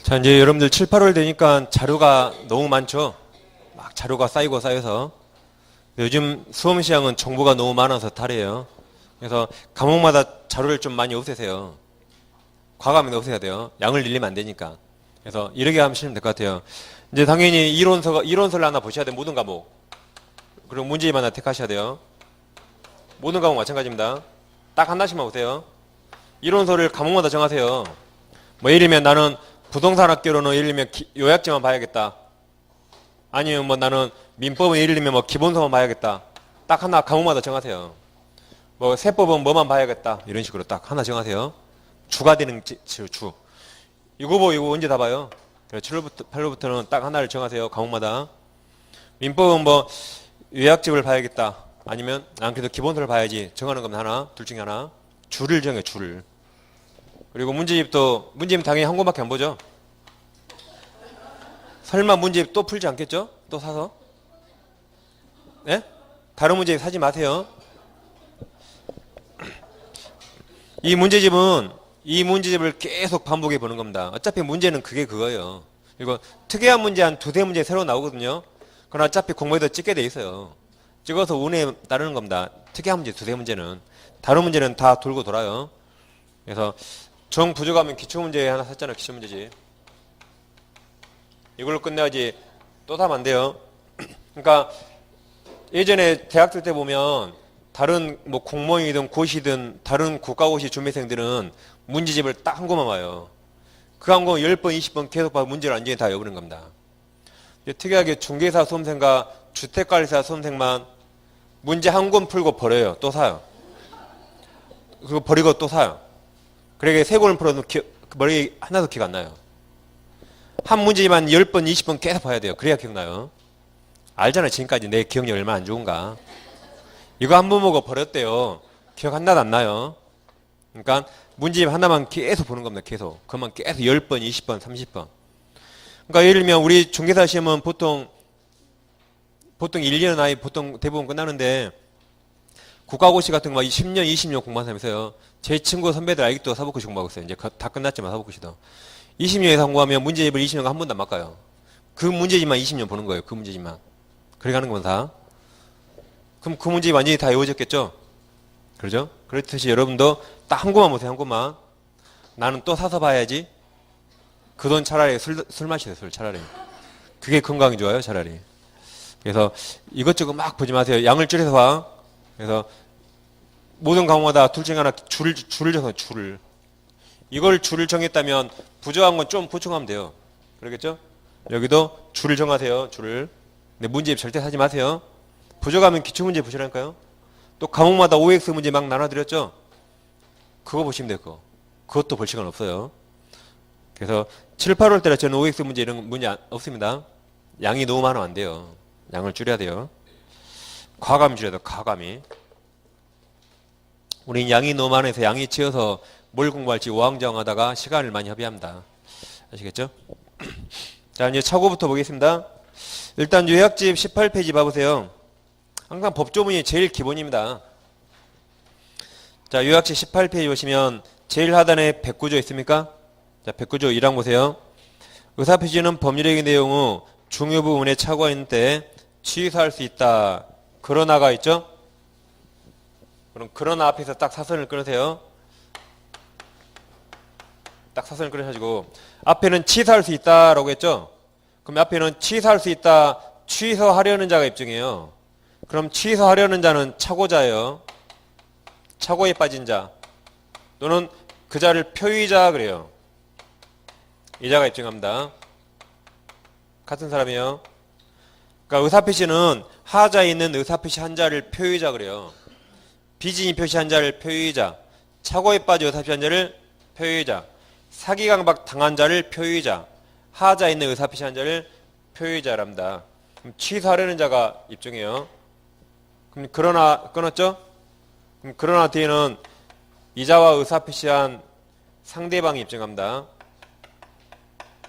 자, 이제 여러분들 7, 8월 되니까 자료가 너무 많죠? 막 자료가 쌓이고 쌓여서. 요즘 수험시장은 정보가 너무 많아서 탈이에요. 그래서 과목마다 자료를 좀 많이 없애세요. 과감히 없애야 돼요. 양을 늘리면 안 되니까. 그래서 이렇게 하시면 될 것 같아요. 이제 당연히 이론서를 하나 보셔야 돼요. 모든 과목. 그리고 문제집 하나 택하셔야 돼요. 모든 과목 마찬가지입니다. 딱 하나씩만 보세요. 이론서를 과목마다 정하세요. 뭐 예를 들면 나는 부동산 학교로는 예를 들면 요약지만 봐야겠다. 아니면 뭐 나는 민법은 예를 들면 뭐 기본서만 봐야겠다. 딱 하나 과목마다 정하세요. 뭐 세법은 뭐만 봐야겠다. 이런 식으로 딱 하나 정하세요. 주가 되는 주. 이거 언제 다 봐요? 7월부터 8월부터는 딱 하나를 정하세요. 과목마다. 민법은 뭐 요약집을 봐야겠다. 아니면 난 그래도 기본서를 봐야지. 정하는 건 하나, 둘 중에 하나. 줄을 정해, 줄을. 그리고 문제집 당연히 한 권밖에 안 보죠. 설마 문제집 또 풀지 않겠죠? 또 사서? 네? 다른 문제집 사지 마세요. 이 문제집을 계속 반복해 보는 겁니다. 어차피 문제는 그거예요. 그리고 특이한 문제 한 두세 문제 새로 나오거든요. 그러나 어차피 공부에도 찍게 돼 있어요. 찍어서 운에 따르는 겁니다. 특이한 문제 두세 문제는. 다른 문제는 다 돌고 돌아요. 그래서 정 부족하면 기초문제 하나 샀잖아요. 기초문제지. 이걸로 끝내야지 또 사면 안 돼요. 그러니까 예전에 대학교 때 보면 다른 뭐 공무원이든 고시든 다른 국가고시 준비생들은 문제집을 딱 한 권만 봐요. 그 한 권 10번, 20번 계속 봐서 문제를 완전히 다 외우는 겁니다. 특이하게 중개사 수험생과 주택관리사 수험생만 문제 한 권 풀고 버려요. 또 사요. 그거 버리고 또 사요. 그러게 세 권을 풀어도 머리 하나도 기억 안 나요. 한 문제지만 10번, 20번 계속 봐야 돼요. 그래야 기억나요. 알잖아요. 지금까지 내 기억력이 얼마나 안 좋은가. 이거 한 번 보고 버렸대요. 기억 하나도 안 나요. 그러니까 문제집 하나만 계속 보는 겁니다. 계속. 그만 계속 10번, 20번, 30번. 그러니까 예를 들면 우리 중개사 시험은 보통 1년 안에 보통 대부분 끝나는데 국가고시 같은 거 10년, 20년 공부한 사람이 있어요. 제 친구 선배들 아직도 사법고시 공부하고 있어요. 이제 다 끝났지만 사법고시도. 20년 이상 공부하면 문제집을 20년간 한 번도 안 바꿔요. 그 문제집만 20년 보는 거예요. 그 문제집만. 그렇게 하는 겁니다. 그럼 그 문제집이 완전히 다 외워졌겠죠? 그러죠? 그렇듯이 여러분도 딱 한 권만 보세요. 한 권만. 나는 또 사서 봐야지. 그 돈 차라리 술 마시세요. 술 차라리. 그게 건강이 좋아요. 차라리. 그래서 이것저것 막 보지 마세요. 양을 줄여서 봐. 그래서 모든 과목마다 둘 중에 하나 줄을 정해서 줄을. 이걸 줄을 정했다면 부족한 건 좀 보충하면 돼요. 그러겠죠? 여기도 줄을 정하세요. 줄을. 근데 문제집 절대 사지 마세요. 부족하면 기출문제 보시라니까요. 또 과목마다 OX 문제 막 나눠드렸죠? 그거 보시면 돼요. 그것도 볼 시간 없어요. 그래서 7, 8월 때라 저는 OX 문제 이런 문제 없습니다. 양이 너무 많으면 안 돼요. 양을 줄여야 돼요. 과감히 줄여야 돼요. 과감히. 우린 양이 너무 많아서 양이 치여서 뭘 공부할지 우왕좌왕하다가 시간을 많이 허비합니다. 아시겠죠? 자, 이제 차고부터 보겠습니다. 일단 요약집 18페이지 봐보세요. 항상 법조문이 제일 기본입니다. 자, 요약집 18페이지 보시면 제일 하단에 109조 있습니까? 자, 109조 1항 보세요. 의사표시는 법률행위 내용 후 중요 부분에 착오가 있는 때 취소할 수 있다. 그러나가 있죠? 그럼 그러나 앞에서 딱 사선을 끊으세요. 딱 사선을 끊으셔가지고 앞에는 취소할 수 있다라고 했죠? 그럼 앞에는 취소할 수 있다. 취소하려는 자가 입증해요. 그럼 취소하려는 자는 착오자예요. 착오에 빠진 자 또는 그 자를 표의자 그래요. 이 자가 입증합니다. 같은 사람이에요. 그러니까 의사표시는 하자에 있는 의사표시 한 자를 표의자 그래요. 비진이 표시한 자를 표의자, 착오에 빠져 의사표시 한 자를 표의자, 사기강박 당한 자를 표의자, 하자에 있는 의사표시 한 자를 표의자랍니다. 그럼 취소하려는 자가 입증해요. 그럼 그러나 끊었죠? 그럼 그러나 뒤에는 이자와 의사표시한 상대방이 입증합니다.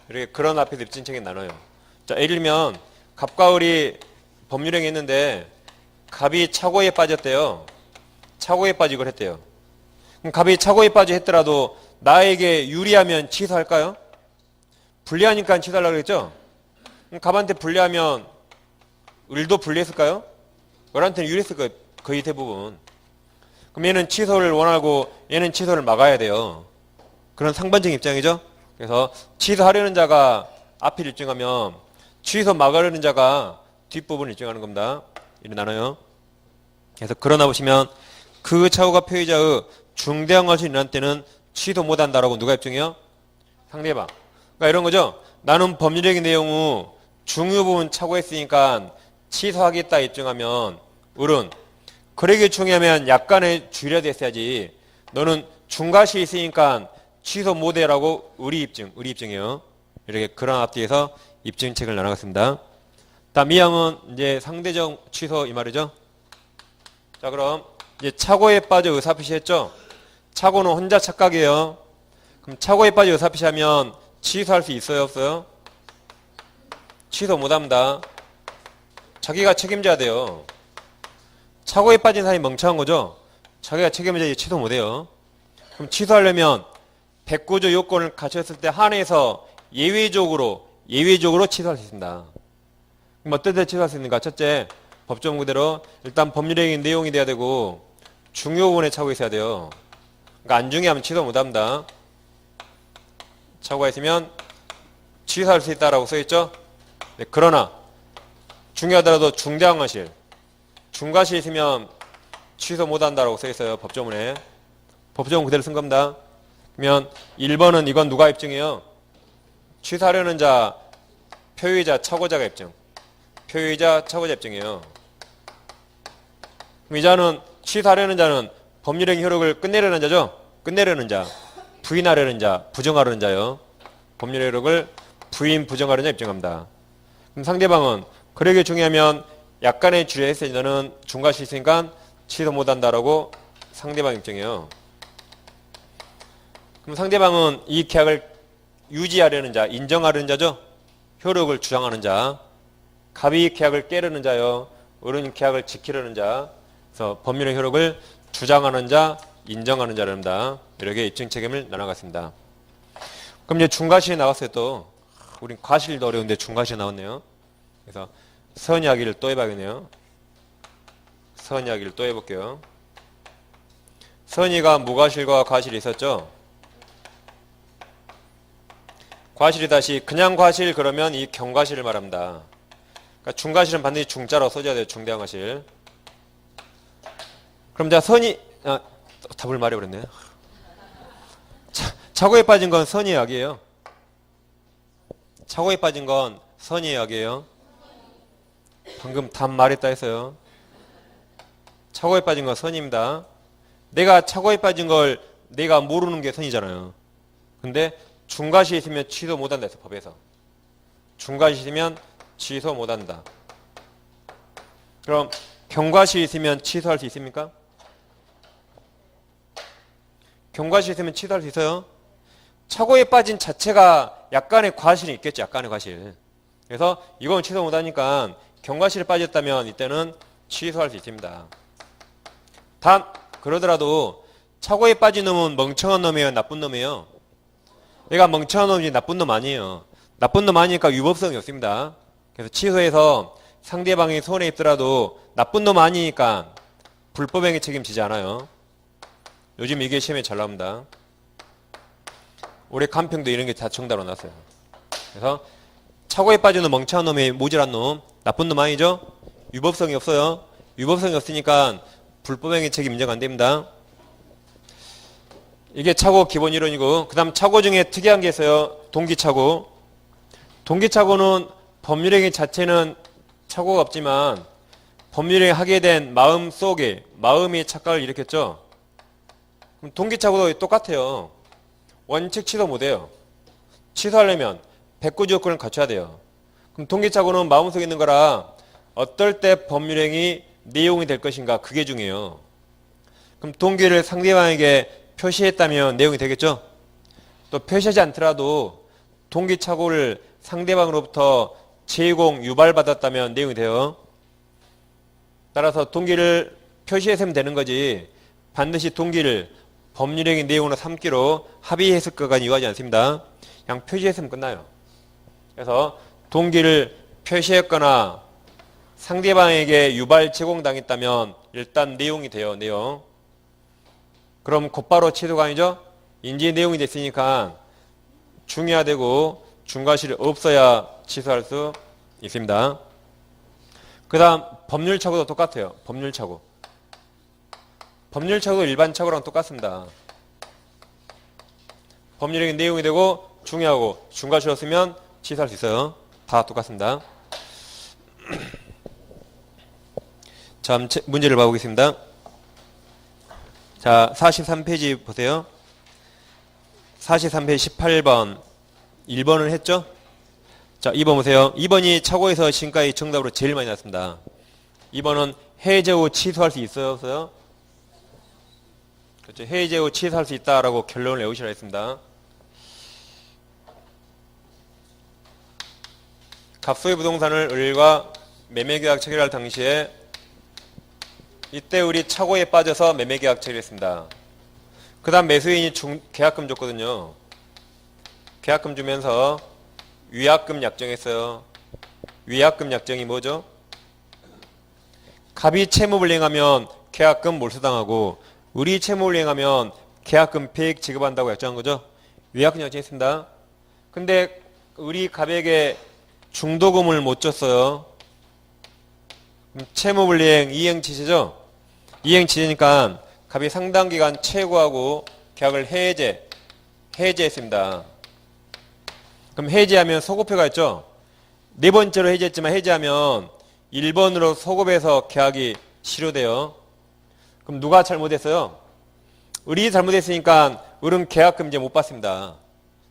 이렇게 그러나 앞에서 입증책이 나눠요. 자, 예를 들면 갑과 을이 법률행위 했는데 갑이 착오에 빠졌대요. 착오에 빠지고 했대요. 그럼 갑이 착오에 빠지 했더라도 나에게 유리하면 취소할까요? 불리하니까 취소하려고 그랬죠? 그럼 갑한테 불리하면 을도 불리했을까요? 을한테는 유리했을 거예요. 거의 대부분. 그럼 얘는 취소를 원하고 얘는 취소를 막아야 돼요. 그런 상반적 입장이죠. 그래서 취소하려는 자가 앞을 입증하면 취소 막으려는 자가 뒷부분을 입증하는 겁니다. 이렇게 나눠요. 그래서 그러나 보시면 그 착오가 표의자의 중대한 것이 일어날 때는 취소 못한다라고 누가 입증해요? 상대방. 그러니까 이런 거죠. 나는 법률적인 내용 후 중요 부분 착오했으니까 취소하겠다 입증하면 을은 그러기 중요하면 약간의 줄여야 됐어야지. 너는 중과실이 있으니까 취소 못해라고 을이 입증해요. 이렇게 그런 앞뒤에서 입증책을 나눠갔습니다. 다음 이항은 이제 상대적 취소 이 말이죠. 자 그럼 이제 착오에 빠져 의사표시했죠. 착오는 혼자 착각이에요. 그럼 착오에 빠져 의사표시하면 취소할 수 있어요 없어요? 취소 못합니다. 자기가 책임져야 돼요. 착오에 빠진 사람이 멍청한 거죠. 자기가 책임져야 취소 못해요. 그럼 취소하려면 백구조 요건을 갖췄을 때 한해서 예외적으로 취소할 수 있습니다. 그럼 어떤 때 취소할 수 있는가? 첫째, 법정 그대로 일단 법률적인 내용이 돼야 되고 중요 부분에 착오가 있어야 돼요. 그러니까 안중요하면 취소 못합니다. 착오가 있으면 취소할 수 있다라고 써있죠. 네, 그러나 중요하더라도 중대한 과실, 중과실이 있으면 취소 못한다라고 써있어요. 법조문에. 법조문 그대로 쓴 겁니다. 그러면 1번은 이건 누가 입증해요? 취소하려는 자, 표의자, 착오자가 입증. 표의자, 착오자 입증이에요. 그럼 이 자는 취소하려는 자는 법률적인 효력을 끝내려는 자죠? 끝내려는 자, 부인하려는 자, 부정하려는 자요. 법률의 효력을 부인, 부정하려는 자 입증합니다. 그럼 상대방은 그러기 중요하면 약간의 주의했을 때 너는 중과실 있으니까 취소 못한다라고 상대방 입증해요. 그럼 상대방은 이 계약을 유지하려는 자, 인정하려는 자죠? 효력을 주장하는 자. 갑이 계약을 깨려는 자요. 을은 계약을 지키려는 자. 그래서 법률의 효력을 주장하는 자, 인정하는 자랍니다. 이렇게 입증 책임을 나눠갔습니다. 그럼 이제 중과실이 나왔어요 또. 우린 과실도 어려운데 중과실이 나왔네요. 그래서 선 이야기를 또 해봐야겠네요. 선 이야기를 또 해볼게요. 선이가 무과실과 과실이 있었죠. 과실이 다시 그냥 과실 그러면 이 경과실을 말합니다. 그러니까 중과실은 반드시 중자로 써줘야 돼요. 중대한 과실. 그럼 자 선이 답을 말해버렸네. 착오에 빠진 건 선의 약이에요. 착오에 빠진 건 선의 약이에요. 방금 답 말했다 했어요. 착오에 빠진 건 선입니다. 내가 착오에 빠진 걸 내가 모르는 게 선이잖아요. 근데 중과실이 있으면 취소 못한다 했어 법에서. 중과실이 있으면 취소 못한다. 그럼 경과실이 있으면 취소할 수 있습니까? 경과실이 있으면 취소할 수 있어요. 착오에 빠진 자체가 약간의 과실이 있겠죠. 약간의 과실. 그래서 이건 취소 못하니까 경과실에 빠졌다면 이때는 취소할 수 있습니다. 단 그러더라도 착오에 빠진 놈은 멍청한 놈이에요? 나쁜 놈이에요? 얘가 멍청한 놈이지 나쁜 놈 아니에요. 나쁜 놈 아니니까 위법성이 없습니다. 그래서 취소해서 상대방이 손해 입더라도 나쁜 놈 아니니까 불법행위 책임지지 않아요. 요즘 이게 시험에 잘 나옵니다. 올해 간평도 이런 게 다 정답으로 났어요. 그래서 착오에 빠지는 멍청한 놈이 모질한 놈, 나쁜 놈 아니죠? 위법성이 없어요. 위법성이 없으니까 불법행위 책임 인정 안 됩니다. 이게 착오 기본 이론이고, 그 다음 착오 중에 특이한 게 있어요. 동기착오. 동기착오는 법률행위 자체는 착오가 없지만 법률행위 하게 된 마음 속에 마음이 착각을 일으켰죠. 그럼 동기착오도 똑같아요. 원칙 취소 못해요. 취소하려면 백구지 요건을 갖춰야 돼요. 그럼 동기착오는 마음속에 있는 거라 어떨 때 법률행위 내용이 될 것인가 그게 중요해요. 그럼 동기를 상대방에게 표시했다면 내용이 되겠죠. 또 표시하지 않더라도 동기착오를 상대방으로부터 제공, 유발받았다면 내용이 돼요. 따라서 동기를 표시했으면 되는 거지 반드시 동기를 법률행위 내용으로 삼기로 합의했을 것까지 요하지 않습니다. 그냥 표시했으면 끝나요. 그래서 동기를 표시했거나 상대방에게 유발 제공당했다면 일단 내용이 돼요. 내용. 그럼 곧바로 취소가 아니죠? 인지 내용이 됐으니까 중해야 되고 중과실이 없어야 취소할 수 있습니다. 그 다음 법률착오도 똑같아요. 법률착오. 법률착오도 일반착오랑 똑같습니다. 법률적인 내용이 되고 중요하고 중과실 없으면 취소할 수 있어요. 다 똑같습니다. 자, 문제를 봐보겠습니다. 자, 43페이지 보세요. 43페이지 18번 1번을 했죠? 자, 2번 보세요. 2번이 착오에서 지금까지 정답으로 제일 많이 나왔습니다. 2번은 해제 후 취소할 수 있어요? 없어요? 그렇죠. 해제 후 취소할 수 있다라고 결론을 내우시라 했습니다. 갑소의 부동산을 을과 매매계약 체결할 당시에 이때 우리 착오에 빠져서 매매계약 체결했습니다. 그 다음 매수인이 계약금 줬거든요. 계약금 주면서 위약금 약정했어요. 위약금 약정이 뭐죠? 갑이 채무를 이행하면 계약금 몰수당하고 우리 채무를 이행하면 계약금 폐익 지급한다고 약정한 거죠. 위약금 약정했습니다. 근데 우리 갑에게 중도금을 못 줬어요. 채무불이행 이행치시죠? 이행치시니까 갑이 상당 기간 채무하고 계약을 해제했습니다. 그럼 해제하면 소급표가 있죠? 네 번째로 해제했지만 해제하면 1번으로 소급해서 계약이 실효돼요. 그럼 누가 잘못했어요? 을이 잘못했으니까 을은 계약금 이제 못 받습니다.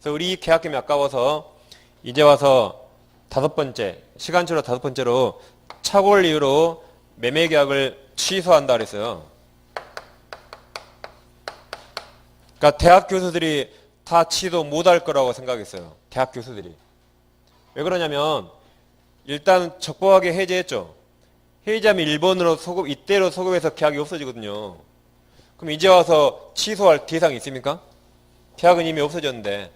그래서 을이 계약금이 아까워서 이제 와서 다섯 번째, 시간초로 다섯 번째로 착오를 이유로 매매계약을 취소한다 그랬어요. 그러니까 대학 교수들이 다 취소 못할 거라고 생각했어요. 대학 교수들이. 왜 그러냐면 일단 적법하게 해제했죠. 해제하면 1번으로 이때로 소급해서 계약이 없어지거든요. 그럼 이제 와서 취소할 대상이 있습니까? 계약은 이미 없어졌는데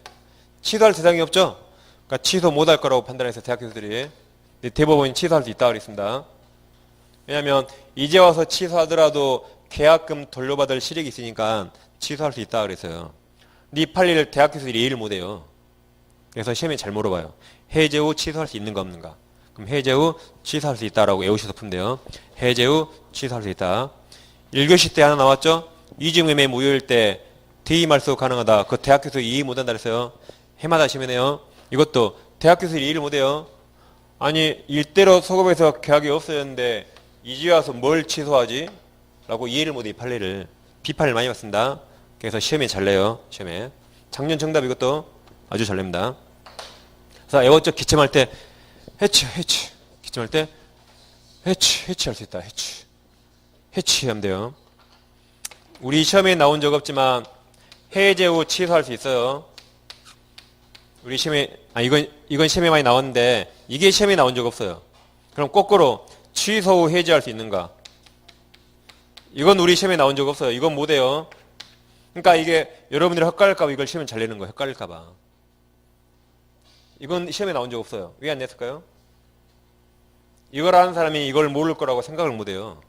취소할 대상이 없죠? 그러니까 취소 못할 거라고 판단해서 대학 교수들이. 대법원이 취소할 수 있다고 그랬습니다. 왜냐하면 이제 와서 취소하더라도 계약금 돌려받을 실익이 있으니까 취소할 수 있다고 그랬어요. 근데 이 판례를 대학 교수들이 이해를 못해요. 그래서 시험에 잘 물어봐요. 해제 후 취소할 수 있는가 없는가. 그럼 해제 후 취소할 수 있다라고 외우셔서 푼대요. 해제 후 취소할 수 있다. 1교시 때 하나 나왔죠? 이중매매 무효일 때 대의말소 가능하다. 그 대학 교수 이해 못한다 그랬어요. 해마다 시험에네요. 이것도 대학 교수들이 이해를 못해요. 아니 일대로 소급해서 계약이 없어졌는데 이제 와서 뭘 취소하지? 라고 이해를 못해 이 판례를. 비판을 많이 받습니다. 그래서 시험에 잘 내요. 시험에. 작년 정답 이것도 아주 잘 냅니다. 그래서 애워쩍 기침할 때 해치 기침할 때 해치할 수 있다. 해치하면 돼요. 우리 시험에 나온 적 없지만 해제 후 취소할 수 있어요. 우리 시험에 이건 시험에 많이 나왔는데 이게 시험에 나온 적 없어요. 그럼 거꾸로 취소 후 해제할 수 있는가? 이건 우리 시험에 나온 적 없어요. 이건 못해요. 그러니까 이게 여러분들이 헷갈릴까봐 이걸 시험에 잘 내는 거예요. 헷갈릴까봐. 이건 시험에 나온 적 없어요. 왜 안 냈을까요? 이걸 아는 사람이 이걸 모를 거라고 생각을 못해요.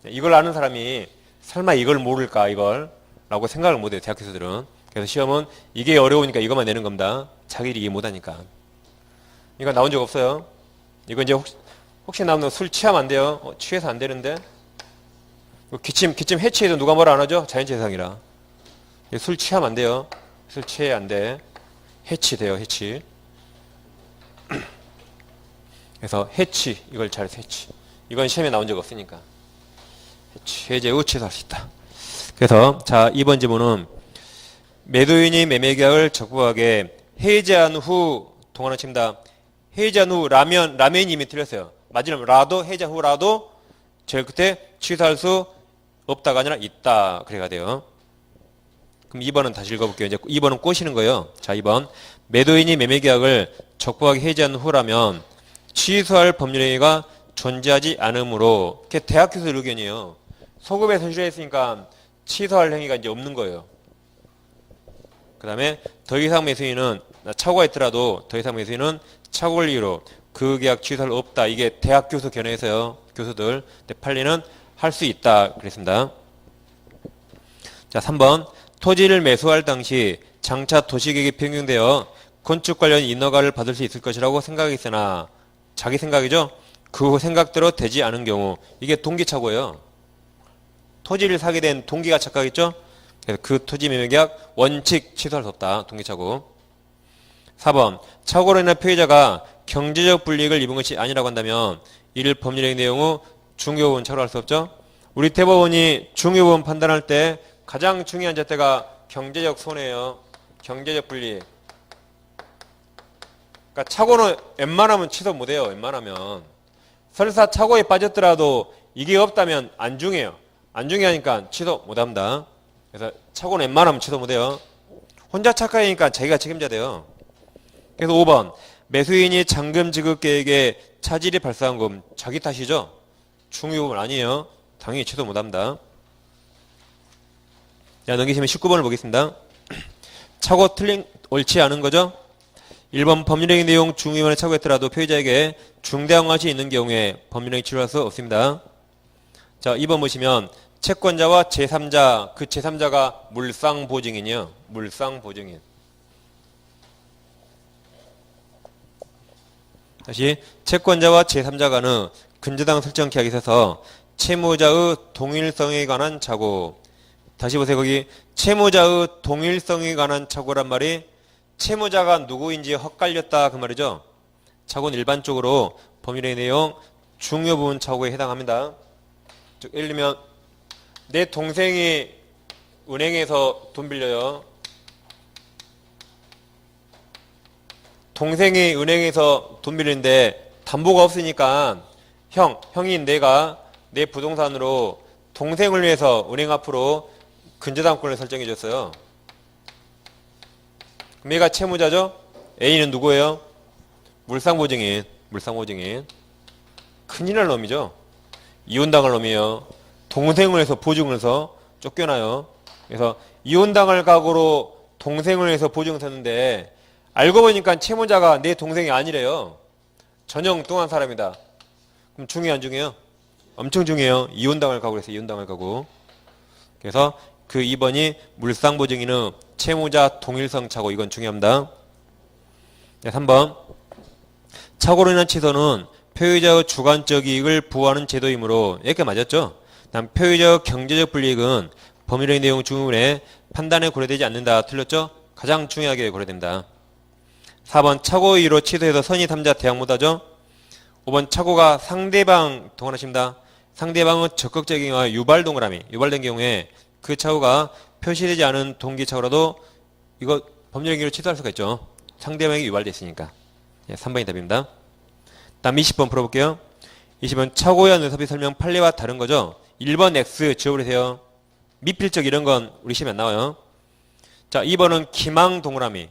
이걸 아는 사람이 설마 이걸 모를까 이걸 라고 생각을 못해요. 대학 교수들은. 그래서 시험은 이게 어려우니까 이것만 내는 겁니다. 자기들이 이해 못하니까. 이거 나온 적 없어요. 이거 이제 혹시 나오면 술 취하면 안 돼요. 취해서 안 되는데. 기침 해치해도 누가 뭐라 안 하죠? 자연재해상이라. 술 취하면 안 돼요. 술 취해 안 돼. 해치돼요. 해치. 그래서 해치 이걸 잘해서 해치. 이건 시험에 나온 적 없으니까. 해치 해제 후 취소할 수 있다. 그래서 자 2번 지문은 매도인이 매매계약을 적법하게 해제한 후 동원을 칩니다. 해제한 후 라면이 이미 틀렸어요. 맞으면 라도 해제 후라도 제일 끝에 취소할 수 없다가 아니라 있다. 그래야 돼요. 그럼 2번은 다시 읽어볼게요. 이제 2번은 꼬시는 거예요. 자 2번 매도인이 매매계약을 적법하게 해제한 후라면 취소할 법률행위가 존재하지 않으므로 그게 대학 교수 의견이에요. 소급에 손실했으니까 취소할 행위가 이제 없는 거예요. 그 다음에 더 이상 매수인은 착오가 있더라도 더 이상 매수인은 착오를 이유로 그 계약 취소할 없다. 이게 대학 교수 견해에서요. 교수들. 근데 판례는 할 수 있다. 그랬습니다. 자, 3번. 토지를 매수할 당시 장차 도시계획이 변경되어 건축 관련 인허가를 받을 수 있을 것이라고 생각했으나 자기 생각이죠. 그 생각대로 되지 않은 경우 이게 동기착오예요. 토지를 사게 된 동기가 착각했죠. 그래서 그 토지 매매 계약 원칙 취소할 수 없다. 동기착오. 4번. 착오로 인한 피해자가 경제적 불이익을 입은 것이 아니라고 한다면 이를 법률의 내용 후 중요부분 착오할 수 없죠. 우리 대법원이 중요부분 판단할 때 가장 중요한 잣대가 경제적 손해예요. 경제적 불이익. 그러니까 착오는 웬만하면 취소 못해요. 웬만하면. 설사 착오에 빠졌더라도 이게 없다면 안 중요해요. 안 중요하니까 취소 못합니다. 그래서 착오는 웬만하면 취소 못해요. 혼자 착각이니까 자기가 책임져야 돼요. 그래서 5번. 매수인이 잔금 지급 계획에 차질이 발생한 건 자기 탓이죠. 중요부분 아니에요. 당연히 취소 못합니다. 자, 넘기시면 19번을 보겠습니다. 착오 옳지 않은 거죠? 1번 법률행위 내용 중위반에 착오했더라도 피해자에게 중대한 것이 있는 경우에 법률행위 치료할 수 없습니다. 자, 2번 보시면 채권자와 제3자, 그 제3자가 물상보증인이요. 물상보증인. 다시 채권자와 제3자간의 근저당 설정 계약에 있어서 채무자의 동일성에 관한 착오. 다시 보세요. 거기 채무자의 동일성에 관한 착오란 말이 채무자가 누구인지 헛갈렸다 그 말이죠. 착오는 일반적으로 법률의 내용 중요 부분 착오에 해당합니다. 즉 예를 들면 내 동생이 은행에서 돈 빌려요. 동생이 은행에서 돈 빌리는데 담보가 없으니까 형인 내가 내 부동산으로 동생을 위해서 은행 앞으로 근저당권을 설정해 줬어요. 그럼 얘가 채무자죠? A는 누구예요? 물상보증인. 물상보증인. 큰일 날 놈이죠. 이혼당할 놈이에요. 동생을 해서 보증을 해서 쫓겨나요. 그래서 이혼당할 각오로 동생을 해서 보증을 섰는데 알고 보니까 채무자가 내 동생이 아니래요. 전혀 뚱한 사람이다. 그럼 중요해 안 중요해요? 엄청 중요해요. 이혼당할 각오로 해서 이혼당할 각오. 그래서 그 2번이 물상보증인의 채무자 동일성 착오. 이건 중요합니다. 네, 3번. 착오로 인한 취소는 표의자의 주관적 이익을 부호하는 제도이므로 이렇게 맞았죠? 다음 표의자의 경제적 불이익은 법률의 내용 중문에 판단에 고려되지 않는다. 틀렸죠? 가장 중요하게 고려됩니다. 4번 착오의 이유로 취소해서 선의 3자 대항 못하죠? 5번 착오가 상대방 동원하십니다. 상대방은 적극적인 경우와 유발 동그라미. 유발된 경우에 그 착오가 표시되지 않은 동기 착오라도 이거 법률의 경우로 취소할 수가 있죠. 상대방이 유발됐으니까. 3번이 답입니다. 다음 20번 풀어볼게요. 20번 착오에 의한 의사비 설명 판례와 다른 거죠. 1번 X 지워버리세요. 미필적 이런 건 우리 시험에 안 나와요. 자, 2번은 기망 동그라미.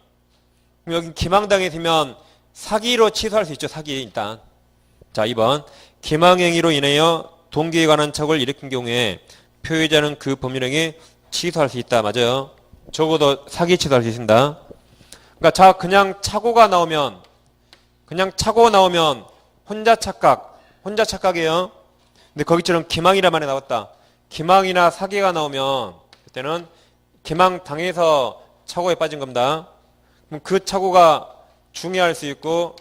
그럼 여기 기망당했으면 사기로 취소할 수 있죠. 사기 일단. 자, 2번 기망행위로 인하여 동기에 관한 착오를 일으킨 경우에 표의자는 그 법률행위 취소할 수 있다. 맞아요. 적어도 사기 취소할 수 있습니다. 그러니까 자 그냥 착오가 나오면 혼자 착각이에요. 근데 거기처럼 기망이란 말이 나왔다. 기망이나 사기가 나오면 그때는 기망 당해서 착오에 빠진 겁니다. 그럼 그 착오가 중요할 수 있고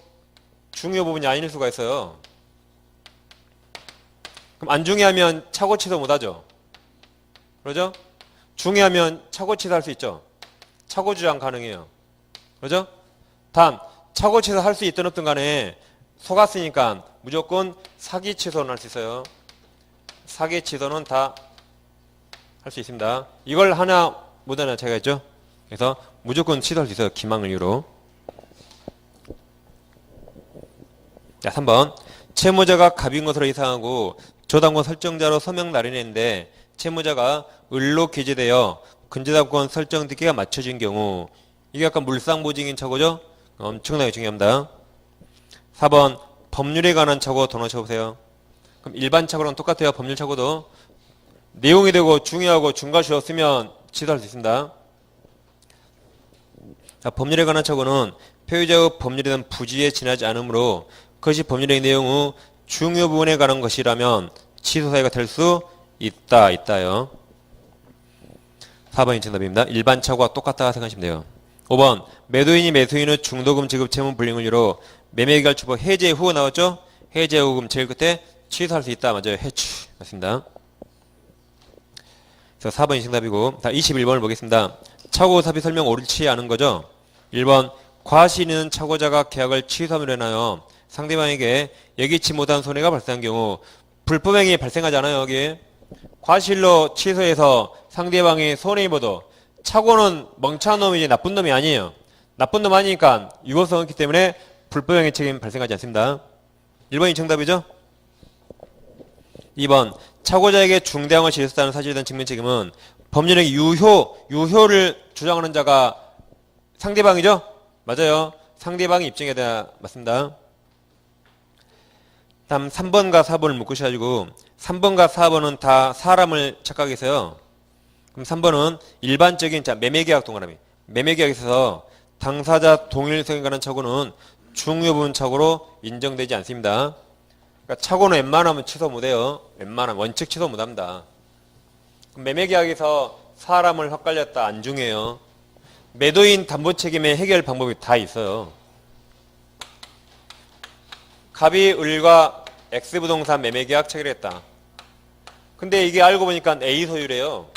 중요 부분이 아닐 수가 있어요. 그럼 안 중요하면 착오 취소 못하죠. 그러죠? 중요하면 착오 취소할 수 있죠. 착오 주장 가능해요. 그러죠? 다음 착오 취소할 수 있든 없든 간에 속았으니까 무조건 사기 취소는 할 수 있어요. 사기 취소는 다 할 수 있습니다. 이걸 하나 못 하나 차이가 있죠. 그래서 무조건 취소할 수 있어요. 기망을 이유로. 자, 3번 채무자가 갑인 것으로 이상하고 저당권 설정자로 서명 날인했는데 채무자가 을로 기재되어 근저당권 설정 등기가 맞춰진 경우 이게 약간 물상보증인 착오죠? 엄청나게 중요합니다. 4번 법률에 관한 착오 더 넣어보세요. 그럼 일반 착오랑 똑같아요. 법률 착오도 내용이 되고 중요하고 중과시 없으면 취소할 수 있습니다. 자, 법률에 관한 착오는 표의자의 법률에 대한 부지에 지나지 않으므로 그것이 법률의 내용 후 중요 부분에 관한 것이라면 취소 사유가 될 수 있다요. 4번이 정답입니다. 일반 착오와 똑같다 생각하시면 돼요. 5번 매도인이 매수인의 중도금 지급 채무 불이행을 이유로 매매계약 주법 해제 후 나왔죠? 해제 후금 제일 끝에 취소할 수 있다. 맞아요. 해취. 맞습니다. 그래서 4번이 정답이고, 자, 21번을 보겠습니다. 착오 삽입 설명 옳지 않은 거죠? 1번 과실인은 착오자가 계약을 취소함으로 인하여 상대방에게 예기치 못한 손해가 발생한 경우 불법행위 발생하지 않아요. 여기 과실로 취소해서 상대방이 손해입어도 착오는 멍청한 놈이지 나쁜 놈이 아니에요. 나쁜 놈 아니니까 유효성 없기 때문에 불법행위 책임 발생하지 않습니다. 1번이 정답이죠? 2번 착오자에게 중대한 것이 있었다는 사실에 대한 증명 책임은 법률의 유효를 주장하는 자가 상대방이죠? 맞아요. 상대방이 입증해야 돼야 맞습니다. 다음 3번과 4번을 묶으셔가지고 3번과 4번은 다 사람을 착각해서요. 그럼 3번은 일반적인 매매계약 동그라미. 매매계약에 있어서 당사자 동일성에 관한 착오는 중요 부분 착오로 인정되지 않습니다. 그러니까 착오는 웬만하면 취소 못해요. 웬만하면 원칙 취소 못합니다. 매매계약에서 사람을 헛갈렸다 안 중요해요. 매도인 담보 책임의 해결 방법이 다 있어요. 갑이 을과 X부동산 매매계약 체결했다. 근데 이게 알고 보니까 A 소유래요.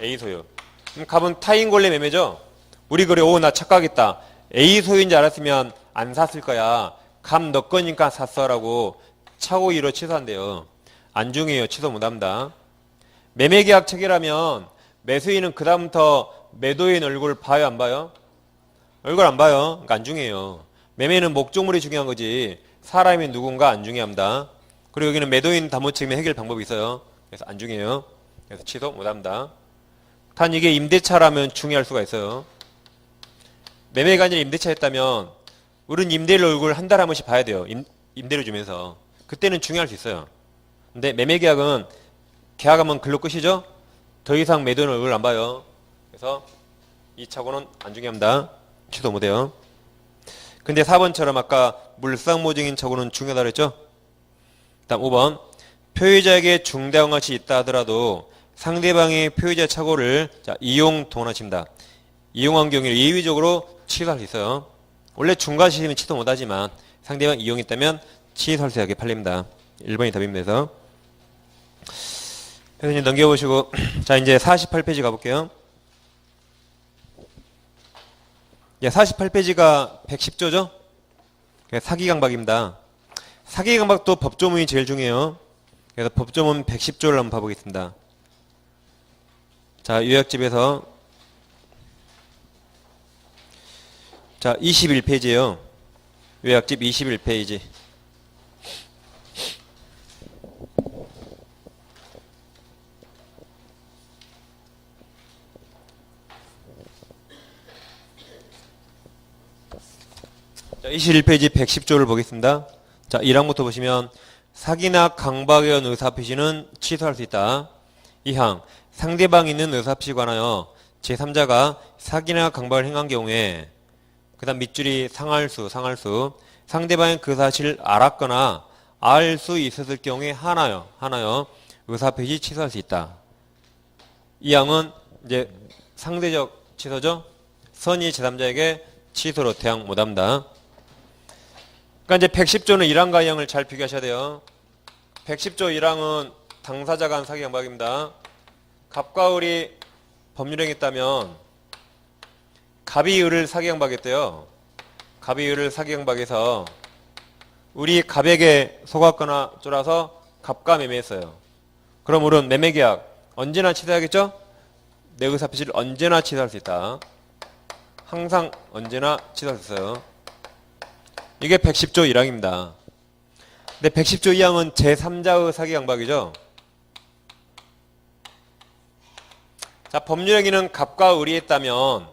A 소유. 그럼 갑은 타인 권리 매매죠. 우리 그래 나 착각했다. A 소유인지 알았으면 안 샀을 거야. 갑 너 거니까 샀어라고 착오 이유로 취소한대요. 안 중요해요. 취소 못합니다. 매매계약 체결하면 매수인은 그 다음부터 매도인 얼굴 봐요 안 봐요? 얼굴 안 봐요. 그러니까 안 중요해요. 매매는 목적물이 중요한 거지 사람이 누군가 안 중요합니다. 그리고 여기는 매도인 담보 책임의 해결 방법이 있어요. 그래서 안 중요해요. 그래서 취소 못합니다. 단 이게 임대차라면 중요할 수가 있어요. 매매가 아니라 임대차였다면 우린 임대료 얼굴 한 달에 한 번씩 봐야 돼요. 임대료 주면서. 그때는 중요할 수 있어요. 근데 매매계약은 계약하면 글로 끝이죠? 더 이상 매도인 얼굴 안 봐요. 그래서 이 착오는 안 중요합니다. 취소 못해요. 근데 4번처럼 아까 물상모증인 착오는 중요하다 그랬죠? 다음 5번 표의자에게 중대한 것이 있다 하더라도 상대방이 표의자 착오를 이용 동원하십니다. 이용한 경우에 예외적으로 취소할 수 있어요. 원래 중과실이면 취소 못하지만 상대방 이용했다면 취소할 수 있게 팔립니다. 1번이 답입니다. 그래서 이제 넘겨보시고 자 이제 48페이지 가볼게요. 48페이지가 110조죠? 사기강박입니다. 사기강박도 법조문이 제일 중요해요. 그래서 법조문 110조를 한번 봐보겠습니다. 자, 요약집에서 자, 21페이지에요. 요약집 21페이지. 자, 21페이지 110조를 보겠습니다. 자, 1항부터 보시면 사기나 강박에 의한 의사표시는 취소할 수 있다. 2항 상대방이 있는 의사표시에 관하여 제3자가 사기나 강박을 행한 경우에 그 다음 밑줄이 상할수 상대방이 그 사실을 알았거나 알 수 있었을 경우에 하나요 의사표시 취소할 수 있다. 2항은 이제 상대적 취소죠. 선의 제3자에게 취소로 대항 못합니다. 그러니까 이제 110조는 1항과 2항을 잘 비교하셔야 돼요. 110조 1항은 당사자가 한 사기 강박입니다. 갑과 을이 법률행했다면 갑이 을을 사기 강박했대요. 갑이 을을 사기 강박해서 을이 갑에게 속았거나 쫄아서 갑과 매매했어요. 그럼 을은 매매계약 언제나 취소하겠죠? 내 의사표시를 언제나 취소할 수 있다. 항상 언제나 취소할 수 있어요. 이게 110조 1항입니다. 근데 110조 2항은 제3자의 사기 강박이죠. 자, 법률행위는 갑과 을이 했다면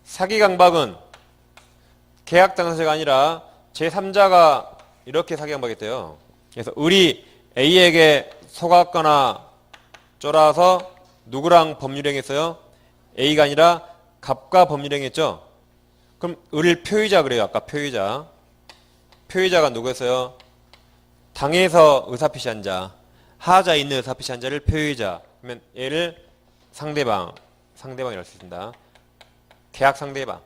사기 강박은 계약 당사자가 아니라 제3자가 이렇게 사기 강박했대요. 그래서 을이 A에게 속았거나 쫄아서 누구랑 법률행위했어요? A가 아니라 갑과 법률행 했죠? 그럼 을 표의자 그래요. 아까 표의자. 표의자가 누구였어요? 당에서 의사표시한 자, 하자에 있는 의사표시한 자를 표의자. 그러면 얘를 상대방이라고 할 수 있습니다. 계약 상대방.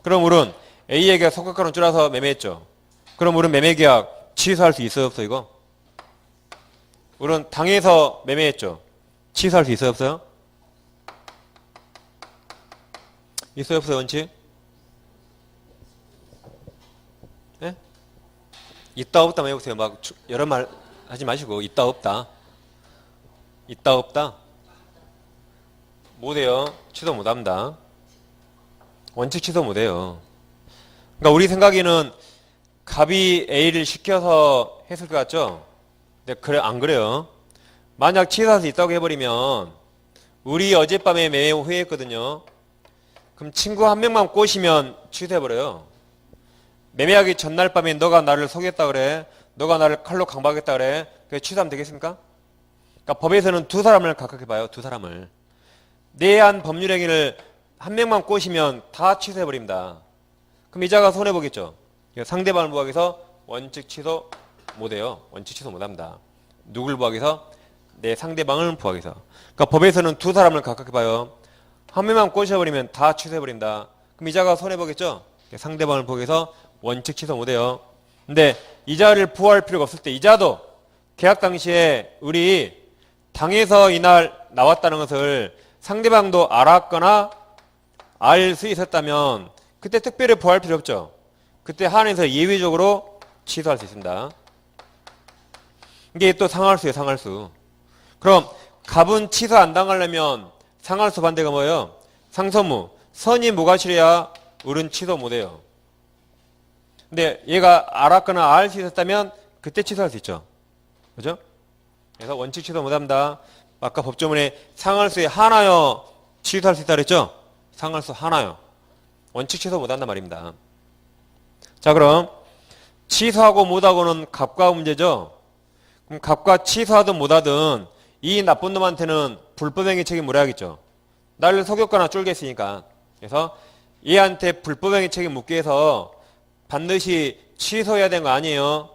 그럼 우리는 A에게 성격가론 줄여서 매매했죠. 그럼 우리는 매매계약 취소할 수 있어요, 없어요, 이거? 우리는 당에서 매매했죠. 취소할 수 있어요, 없어요? 있어요, 없어요, 원칙? 예? 있다, 없다 해보세요. 막 여러 말 하지 마시고, 있다, 없다. 있다, 없다. 못해요. 취소 못합니다. 원칙 취소 못해요. 그러니까 우리 생각에는 갑이 A를 시켜서 했을 것 같죠? 근데 그래, 안 그래요. 만약 취소할 수 있다고 해버리면 우리 어젯밤에 매매 후회했거든요. 그럼 친구 한 명만 꼬시면 취소해버려요. 매매하기 전날 밤에 너가 나를 속였다 그래. 너가 나를 칼로 강박했다 그래. 그게 취소하면 되겠습니까? 그러니까 법에서는 두 사람을 각각해 봐요. 두 사람을. 내한 법률행위를 한 명만 꼬시면 다 취소해버립니다. 그럼 이자가 손해보겠죠. 상대방을 부합해서 원칙 취소 못해요. 원칙 취소 못합니다. 누굴 부합해서? 내 상대방을 부합해서. 그러니까 법에서는 두 사람을 각각해 봐요. 한 명만 꼬셔버리면 다 취소해버린다. 그럼 이자가 손해보겠죠. 상대방을 부합해서 원칙 취소 못해요. 근데 이자를 부합할 필요가 없을 때 이자도 계약 당시에 우리 당에서 이날 나왔다는 것을 상대방도 알았거나 알 수 있었다면 그때 특별히 부합할 필요 없죠. 그때 한해서 예외적으로 취소할 수 있습니다. 이게 또 상할수예요, 상할수. 그럼 갑은 취소 안 당하려면 상할수 반대가 뭐예요? 상선무. 선이 뭐가 싫어야 을은 취소 못해요. 근데 얘가 알았거나 알 수 있었다면 그때 취소할 수 있죠. 그죠? 그래서 원칙 취소 못합니다. 아까 법조문에 상할수에 하나여 취소할 수 있다 그랬죠? 상할수 하나요. 원칙 취소 못한단 말입니다. 자, 그럼 취소하고 못하고는 갑과 문제죠. 그럼 갑과 취소하든 못하든 이 나쁜 놈한테는 불법행위 책임 물어야겠죠. 나를 속였거나 쫄게 했으니까. 그래서 얘한테 불법행위 책임 묻기 위해서 반드시 취소해야 되는 거 아니에요.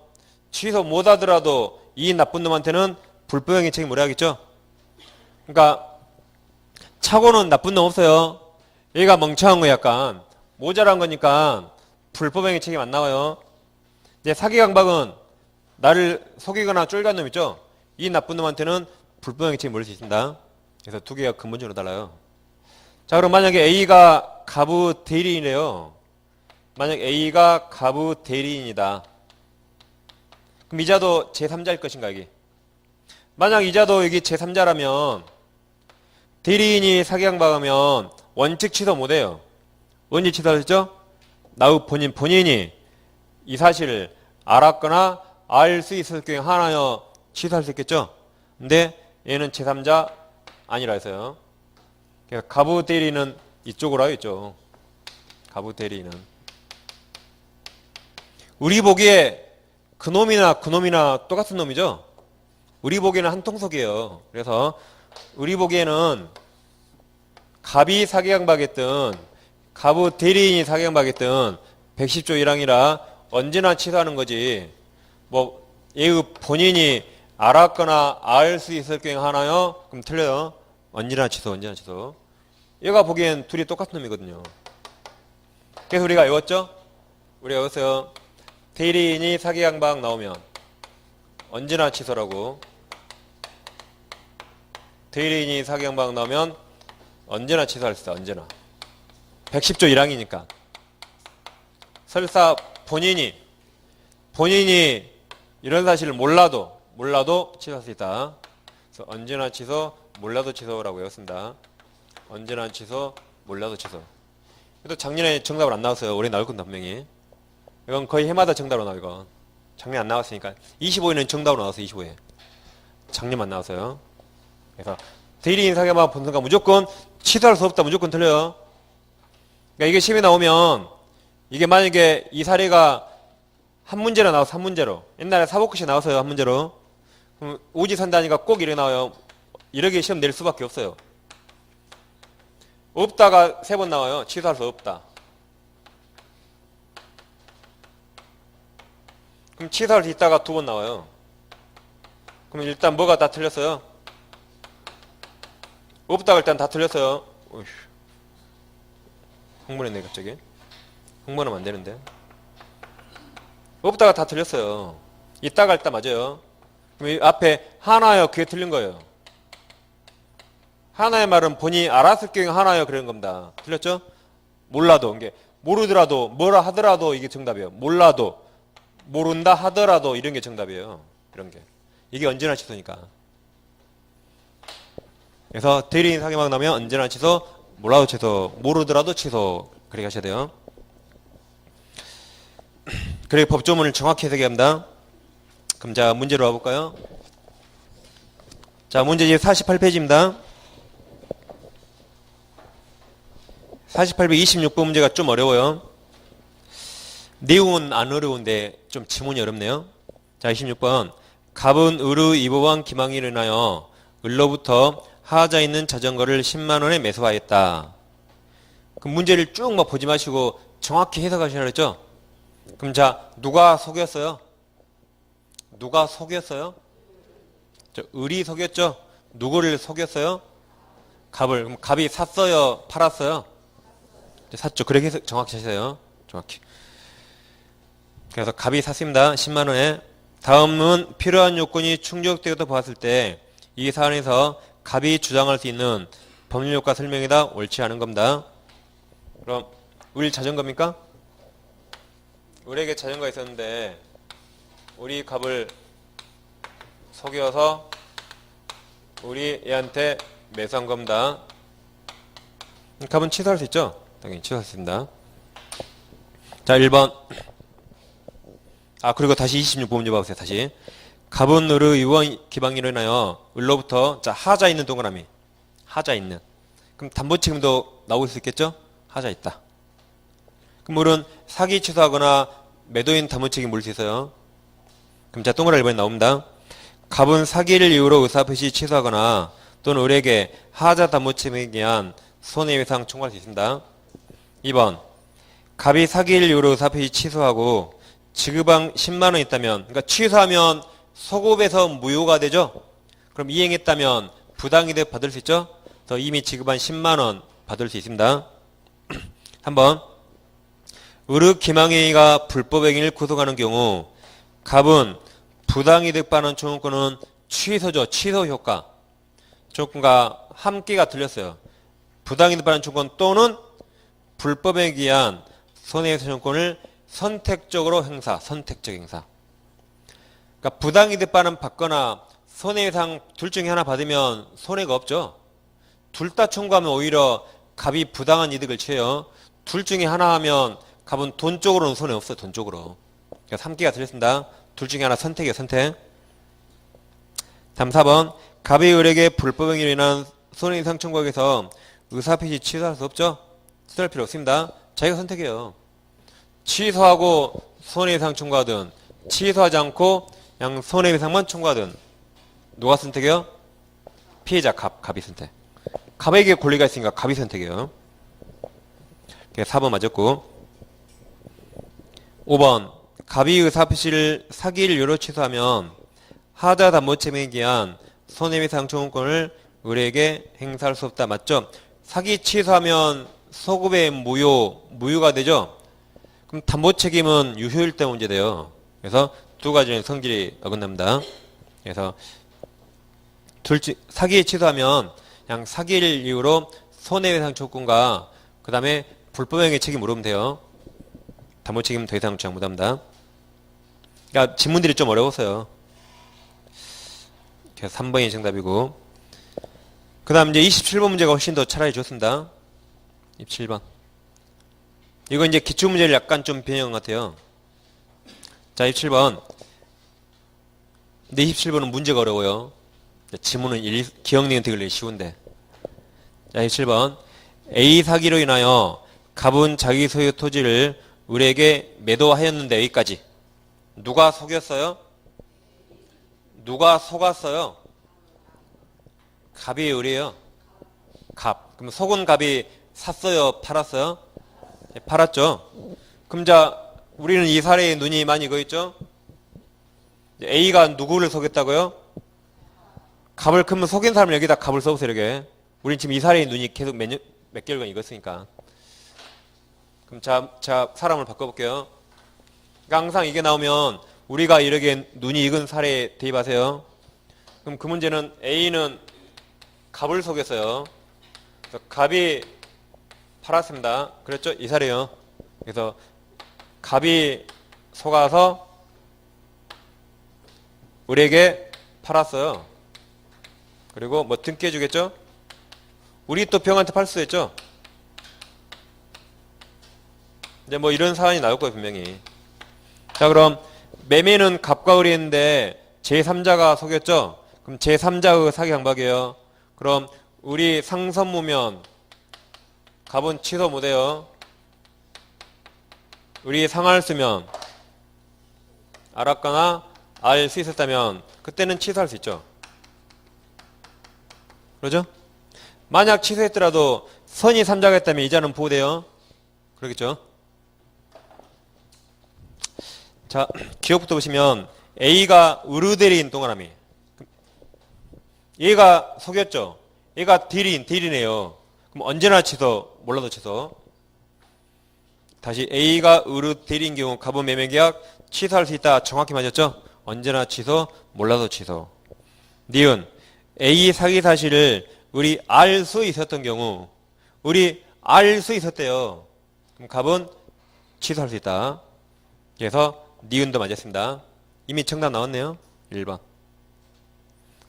취소 못하더라도 이 나쁜 놈한테는 불법행위 책임 물어야겠죠. 그러니까 차고는 나쁜 놈 없어요. 얘가 멍청한 거 약간 모자란 거니까 불법행위 책임 안 나와요. 이제 사기 강박은 나를 속이거나 쫄간 놈 있죠. 이 나쁜 놈한테는 불법행위 책임 물을 수 있습니다. 그래서 두 개가 근본적으로 달라요. 자, 그럼 만약에 A가 갑의 대리인이래요. 만약 A가 갑의 대리인이다. 그럼 이자도 제3자일 것인가 이게? 만약 이자도 여기 제3자라면 대리인이 사기 강박하면 원칙 취소 못해요. 언제 취소하셨죠? 나의 본인이 이 사실을 알았거나 알 수 있을 경우에 하나여 취소할 수 있겠죠? 근데 얘는 제3자 아니라 해서요. 그러니까 갑의 대리는 이쪽으로 하요, 이쪽. 갑의 대리는. 우리 보기에 그놈이나 똑같은 놈이죠? 우리 보기에는 한 통속이에요. 그래서 우리 보기에는 갑이 사기강박했든 갑의 대리인이 사기강박했든 110조 1항이라 언제나 취소하는 거지. 뭐 얘의 본인이 알았거나 알 수 있을 경우 하나요? 그럼 틀려요. 언제나 취소. 얘가 보기엔 둘이 똑같은 놈이거든요. 그래서 우리가 외웠죠? 우리가 외웠어요. 대리인이 사기강박 나오면 언제나 취소라고. 대리인이 사기강박 나오면 언제나 취소할 수 있다. 언제나. 110조 1항이니까. 설사 본인이 이런 사실을 몰라도 취소할 수 있다. 그래서 언제나 취소, 몰라도 취소라고 외웠습니다. 언제나 취소, 몰라도 취소. 그래도 작년에 정답을 안 나왔어요. 올해 나올 건데 분명히. 이건 거의 해마다 정답으로 나와 이건. 작년 안 나왔으니까 25회는 정답으로 나왔어. 25회. 작년만 나왔어요. 그래서 대리인 사기강박 본 순간 무조건 취소할 수 없다. 무조건 틀려요. 그러니까 이게 시험에 나오면 이게 만약에 이 사례가 한 문제로 나와서 한 문제로 옛날에 사법고시 나왔어요. 한 문제로. 그럼 오지선다니까 꼭 이렇게 나와요. 이렇게 시험 낼 수밖에 없어요. 없다가 3번 나와요. 취소할 수 없다. 그럼 취소할 수 있다가 2번 나와요. 그럼 일단 뭐가 다 틀렸어요? 없다가 일단 다 틀렸어요. 어휴. 흥분했네 갑자기. 흥분하면 안 되는데. 없다가 다 틀렸어요. 있다가 일단 맞아요. 그럼 이 앞에 하나요 그게 틀린 거예요. 하나의 말은 본인이 알았을 경우 하나요 그런 겁니다. 틀렸죠? 몰라도 이게 모르더라도 뭐라 하더라도 이게 정답이에요. 몰라도 모른다 하더라도 이런 게 정답이에요. 이런 게. 이게 언제나 취소니까. 그래서 대리인 상해막 나오면 언제나 취소, 몰라도 취소, 모르더라도 취소. 그렇게 하셔야 돼요. 그리고 법조문을 정확히 해석해야 합니다. 그럼 자 문제로 와볼까요? 자 문제 이제 48페이지입니다. 48페이지 26번 문제가 좀 어려워요. 내용은 안 어려운데 좀 지문이 어렵네요. 자 26번 갑은 을의 이보왕 기망이를 인하여 을로부터 하자 있는 자전거를 10만원에 매수하였다. 그럼 문제를 쭉 막 보지 마시고 정확히 해석하시라 그랬죠? 그럼 자 누가 속였어요? 누가 속였어요? 을이 속였죠? 누구를 속였어요? 갑을. 그럼 갑이 샀어요? 팔았어요? 샀죠. 그렇게 해서 정확히 하세요. 정확히. 그래서 갑이 샀습니다. 10만원에. 다음은 필요한 요건이 충족되었다 보았을 때 이 사안에서 갑이 주장할 수 있는 법률효과 설명이다 옳지 않은 겁니다. 그럼 을 자전거입니까? 을에게 자전거가 있었는데 우리 갑을 속여서 우리 애한테 매수한 겁니다. 갑은 취소할 수 있죠? 당연히 취소할 수 있습니다. 자 1번 그리고 다시 26번 문제 봐보세요. 다시 갑은 을의 이원 기방이로 인하여 을로부터 자 하자 있는 동그라미 하자 있는 그럼 담보 책임도 나올 수 있겠죠? 하자 있다. 그럼 을은 사기 취소하거나 매도인 담보 책임 물을 수 있어요. 그럼 자 동그라미 1번에 나옵니다. 갑은 사기를 이유로 의사표시 취소하거나 또는 을에게 하자 담보 책임에 의한 손해배상 청구할 수 있습니다. 2번 갑이 사기를 이유로 의사표시 취소하고 지급한 10만원 있다면 그러니까 취소하면 소급에서 무효가 되죠. 그럼 이행했다면 부당이득 받을 수 있죠. 그래서 이미 지급한 10만원 받을 수 있습니다. 3번 을의 기망행위가 불법행위를 구속하는 경우 갑은 부당이득 받는 청구권은 취소죠. 취소 효과. 조건과 함께가 들렸어요. 부당이득 받는 청구권 또는 불법에 의한 손해배상 청구권을 선택적으로 행사, 선택적 행사. 그러니까 부당이득 받거나 손해배상 둘 중에 하나 받으면 손해가 없죠. 둘 다 청구하면 오히려 갑이 부당한 이득을 취해요. 둘 중에 하나 하면 갑은 돈 쪽으로는 손해 없어요. 돈 쪽으로. 그러니까 3개가 틀렸습니다. 둘 중에 하나 선택이에요. 선택. 다음 4번 갑이 을에게 불법행위로 인한 손해배상 청구하기 위해서 의사표시 취소할 수 없죠. 취소할 필요 없습니다. 자기가 선택해요. 취소하고 손해배상 청구하든 취소하지 않고 그냥 손해배상만 청구하든 누가 선택해요? 피해자 갑이 선택. 갑에게 권리가 있으니까 갑이 선택해요. 4번 맞았고 5번 갑이 의사표시를 사기를 요로 취소하면 하자 담보 책임에 의한 손해배상 청구권을 을에게 행사할 수 없다. 맞죠? 사기 취소하면 소급의 무효가 되죠? 그럼 담보 책임은 유효일 때 문제돼요. 그래서 두 가지는 성질이 어긋납니다. 그래서 사기 취소하면 그냥 사기를 이유로 손해배상 청구권과 그 다음에 불법행위 책임 물으면 돼요. 담보 책임은 더 이상 주장 못합니다. 그러니까 지문들이 좀 어려웠어요. 그래서 3번이 정답이고 그 다음 이제 27번 문제가 훨씬 더 차라리 좋습니다. 27번 이거 이제 기출문제를 약간 좀 변형한 것 같아요. 자 27번 근데 27번은 문제가 어려워요. 지문은 기억력은 되게 쉬운데 자 27번 A 사기로 인하여 갑은 자기 소유 토지를 을에게 매도하였는데 여기까지 누가 속였어요? 누가 속았어요? 갑이 을이에요. 갑. 그럼 속은 갑이 샀어요? 팔았어요? 예, 팔았죠. 그럼 자, 우리는 이 사례에 눈이 많이 익어 있죠? A가 누구를 속였다고요? 갑을, 그러면 속인 사람을 여기다 갑을 써보세요, 이렇게. 우린 지금 이 사례에 눈이 계속 몇 개월간 익었으니까. 그럼 자, 사람을 바꿔볼게요. 그러니까 항상 이게 나오면 우리가 이렇게 눈이 익은 사례에 대입하세요. 그럼 그 문제는 A는 갑을 속였어요. 그래서 갑이 팔았습니다. 그랬죠? 이 사례요. 그래서 갑이 속아서 우리에게 팔았어요. 그리고 뭐 등기 해주겠죠? 우리 또 병한테 팔 수도 있죠? 이제 뭐 이런 사안이 나올 거예요, 분명히. 자, 그럼 매매는 갑과 을이 했는데 제3자가 속였죠? 그럼 제3자의 사기 강박이에요. 그럼 우리 상선무면 갑은 취소 못해요. 우리 상할 쓰면 알았거나 알 수 있었다면 그때는 취소할 수 있죠. 그러죠? 만약 취소했더라도 선이 3자가 했다면 이자는 보호돼요. 그러겠죠? 자, 기억부터 보시면 A가 의르대리인 동그라미. 얘가 속였죠? 얘가 대리인이네요. 그럼 언제나 취소, 몰라도 취소. 다시 A가 의르대리인 경우 갑은 매매계약 취소할 수 있다. 정확히 맞았죠? 언제나 취소, 몰라도 취소. 니은 A 사기 사실을 우리 알 수 있었던 경우 우리 알 수 있었대요. 그럼 갑은 취소할 수 있다. 그래서 니은도 맞았습니다. 이미 정답 나왔네요. 1번.